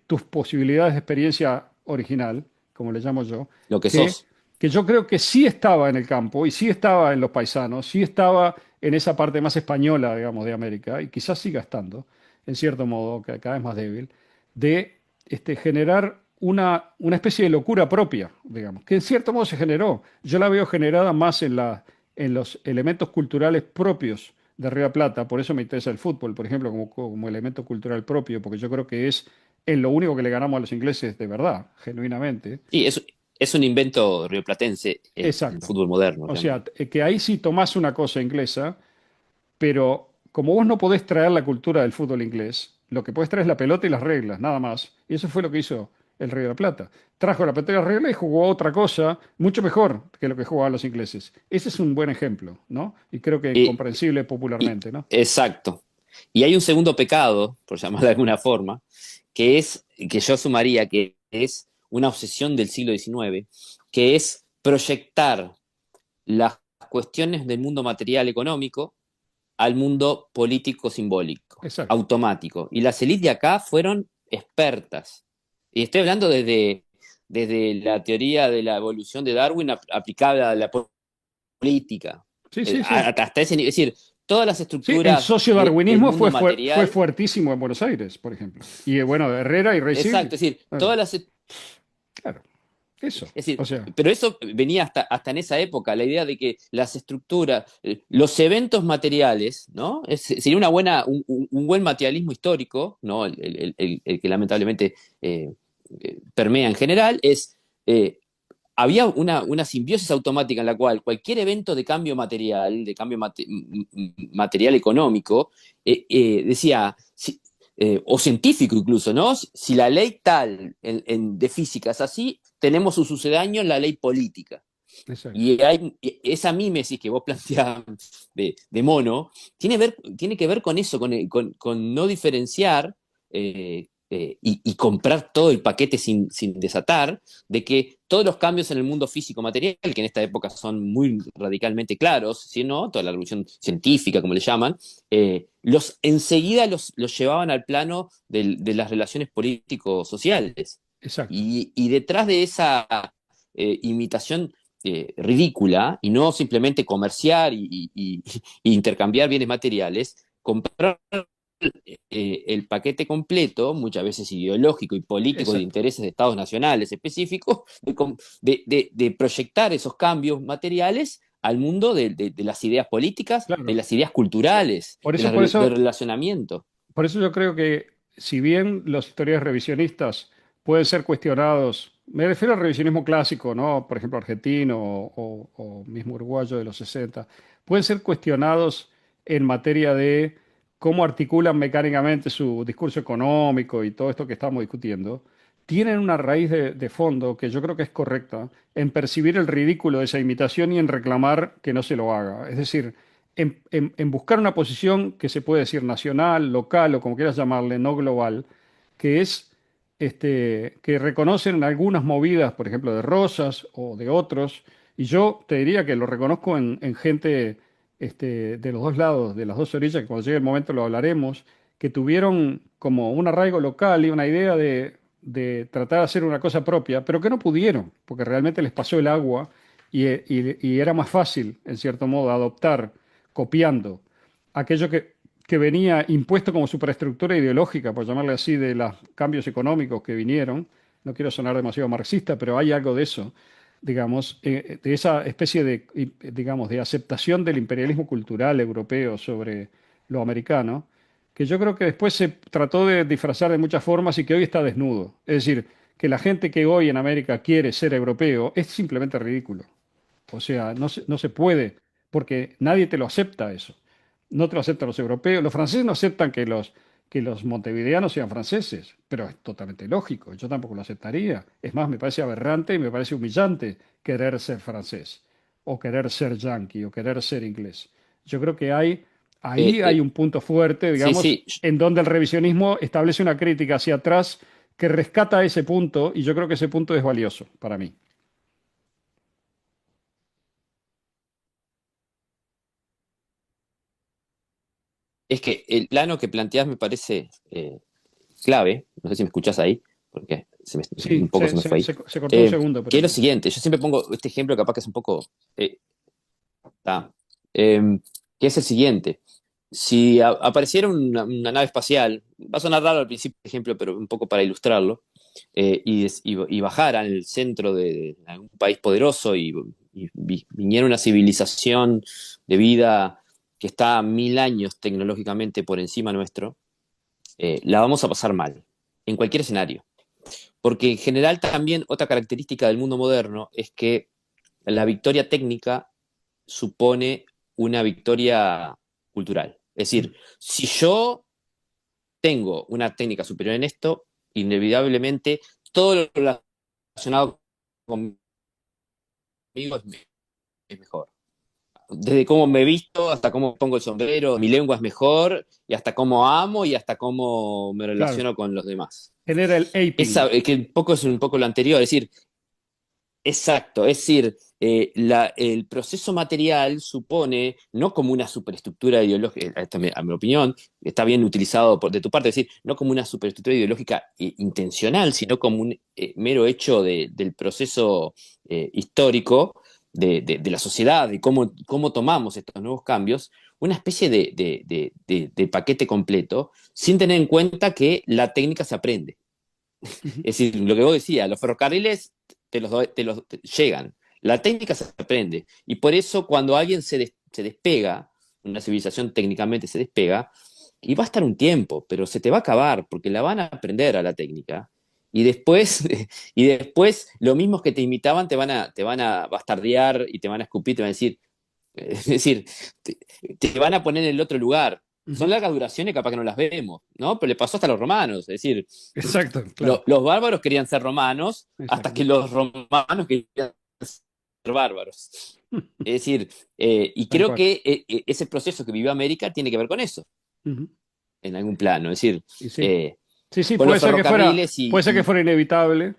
tus posibilidades de experiencia original, como le llamo yo, Lo que que, sos. que yo creo que sí estaba en el campo y sí estaba en los paisanos, sí estaba en esa parte más española, digamos, de América, y quizás siga estando, en cierto modo, que cada vez más débil, de generar una especie de locura propia, digamos, que en cierto modo se generó. Yo la veo generada más en los elementos culturales propios de Río de Plata, por eso me interesa el fútbol, por ejemplo, como elemento cultural propio, porque yo creo que es en lo único que le ganamos a los ingleses de verdad, genuinamente. Sí, es un invento rioplatense el Exacto. fútbol moderno, O sea, realmente. que ahí sí tomás una cosa inglesa, pero como vos no podés traer la cultura del fútbol inglés, lo que podés traer es la pelota y las reglas, nada más. Y eso fue lo que hizo el Río de la Plata. Trajo la pelota y las reglas y jugó otra cosa mucho mejor que lo que jugaban los ingleses. Ese es un buen ejemplo, ¿no? Y creo que Y, incomprensible popularmente, ¿no? exacto. Y hay un segundo pecado, por llamarlo de alguna forma, que yo sumaría, que es una obsesión del siglo XIX, que es proyectar las cuestiones del mundo material económico al mundo político simbólico, Exacto. automático. Y las élites de acá fueron expertas. Y estoy hablando desde la teoría de la evolución de Darwin aplicable a la política, Sí, sí, sí. hasta ese nivel. Es decir, todas las Sí, el estructuras del sociodarwinismo mundo fue material. fuertísimo en Buenos Aires, por ejemplo. Y bueno, Herrera y Reicil, Exacto, es decir, claro, claro, es eso. O decir, sea, pero eso venía hasta en esa época, la idea de que las estructuras, los eventos materiales, ¿no? Sería un buen materialismo histórico, ¿no? El que lamentablemente eh, permea en general, eh, había una simbiosis automática en la cual cualquier evento de cambio material, de cambio material económico, decía, o científico incluso, ¿no? Si la ley tal de física es así, tenemos su sucedáneo en la ley política. exacto. Y hay esa mímesis que vos planteabas mono, tiene que ver con eso, con no diferenciar y comprar todo el paquete sin desatar, de que todos los cambios en el mundo físico material, que en esta época son muy radicalmente claros, ¿no? Toda la revolución científica, como le llaman, enseguida los llevaban al plano de las relaciones político-sociales. Exacto. Y detrás de esa imitación ridícula y no simplemente comerciar y intercambiar bienes materiales, comprar el paquete completo, muchas veces ideológico y político de Exacto. intereses de estados nacionales específicos, de proyectar esos cambios materiales al mundo de las ideas políticas, de Claro. las ideas culturales, Por de, eso, la, por de eso, relacionamiento. por eso yo creo que si bien los historiadores revisionistas pueden ser cuestionados, me refiero al revisionismo clásico, ¿no? Por ejemplo, argentino o mismo uruguayo de los 60, pueden ser cuestionados en materia de cómo articulan mecánicamente su discurso económico y todo esto que estamos discutiendo, tienen una raíz de fondo que yo creo que es correcta en percibir el ridículo de esa imitación y en reclamar que no se lo haga. Es decir, en buscar una posición que se puede decir nacional, local o como quieras llamarle, no global, que es que reconocen en algunas movidas, por ejemplo, de Rosas o de otros, y yo te diría que lo reconozco en gente de los dos lados, de las dos orillas, que cuando llegue el momento lo hablaremos, que tuvieron como un arraigo local y una idea de tratar de hacer una cosa propia, pero que no pudieron, porque realmente les pasó el agua y era más fácil, en cierto modo, adoptar copiando aquello que venía impuesto como superestructura ideológica, por llamarle así, de los cambios económicos que vinieron. No quiero sonar demasiado marxista, pero hay algo de eso, digamos, de esa especie de, digamos, de aceptación del imperialismo cultural europeo sobre lo americano, que yo creo que después se trató de disfrazar de muchas formas y que hoy está desnudo. Es decir, que la gente que hoy en América quiere ser europeo es simplemente ridículo. O sea, no se puede, porque nadie te lo acepta eso. No te lo aceptan los europeos. Los franceses no aceptan que los montevideanos sean franceses, pero es totalmente lógico. Yo tampoco lo aceptaría. Es más, me parece aberrante y me parece humillante querer ser francés, o querer ser yanqui, o querer ser inglés. Yo creo que ahí Eh, hay eh, un punto fuerte, sí, digamos, sí, en donde el revisionismo establece una crítica hacia atrás que rescata ese punto, y yo creo que ese punto es valioso para mí. es que el plano que planteás me parece clave, no sé si me escuchás ahí, porque un Sí, poco se me fue ahí, se cortó un segundo, que es pero lo siguiente, yo siempre pongo este ejemplo capaz que es un poco, ta, que es el siguiente, si apareciera una nave espacial, va a sonar raro al principio, por ejemplo, pero un poco para ilustrarlo, y bajara en el centro de algún país poderoso y viniera una civilización de vida que está 1000 años tecnológicamente por encima nuestro, la vamos a pasar mal, en cualquier escenario. Porque en general también otra característica del mundo moderno es que la victoria técnica supone una victoria cultural. Es decir, si yo tengo una técnica superior en esto, inevitablemente todo lo relacionado conmigo es mejor. Desde cómo me visto hasta cómo pongo el sombrero, mi lengua es mejor, y hasta cómo amo y hasta cómo me claro, relaciono con los demás. genera el aping. Que un poco es un poco lo anterior, es decir, exacto, es decir, el proceso material supone, no como una superestructura ideológica, a mi opinión, está bien utilizado de tu parte, es decir, no como una superestructura ideológica intencional, sino como un mero hecho del proceso histórico de la sociedad, de cómo tomamos estos nuevos cambios, una especie de paquete completo, sin tener en cuenta que la técnica se aprende. Ujú. Es decir, lo que vos decías, los ferrocarriles te llegan. La técnica se aprende. Y por eso cuando alguien se despega, una civilización técnicamente se despega, y va a estar un tiempo, pero se te va a acabar porque la van a aprender a la técnica. Y después, y después los mismos que te imitaban te van a bastardear y te van a escupir, te van a decir, es decir, te, te van a poner en el otro lugar. Son Ujú. largas duraciones, capaz que no las vemos, ¿no? Pero le pasó hasta a los romanos. Es decir, Exacto, claro, los bárbaros querían ser romanos hasta que exactamente. los romanos querían ser bárbaros. Es decir, y Tal creo cual. que ese proceso que vivió América tiene que ver con eso, Ujú. en algún plano. Es decir, Y sí, eh, sí, sí, con los ferrocarriles puede ser que fuera inevitable,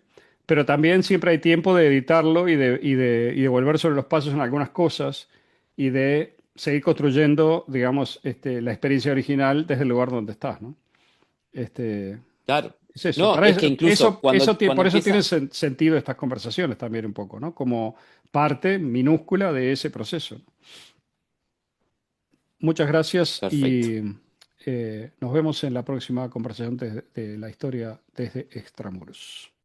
pero también siempre hay tiempo de editarlo y de volver sobre los pasos en algunas cosas y de seguir construyendo, digamos, la experiencia original desde el lugar donde estás, ¿no? Este, claro. es eso. No, es que incluso Por cuando eso tienen empieza, sentido estas conversaciones también un poco, ¿no? Como parte minúscula de ese proceso. Muchas gracias perfecto. y nos vemos en la próxima conversación de la historia desde Extramuros.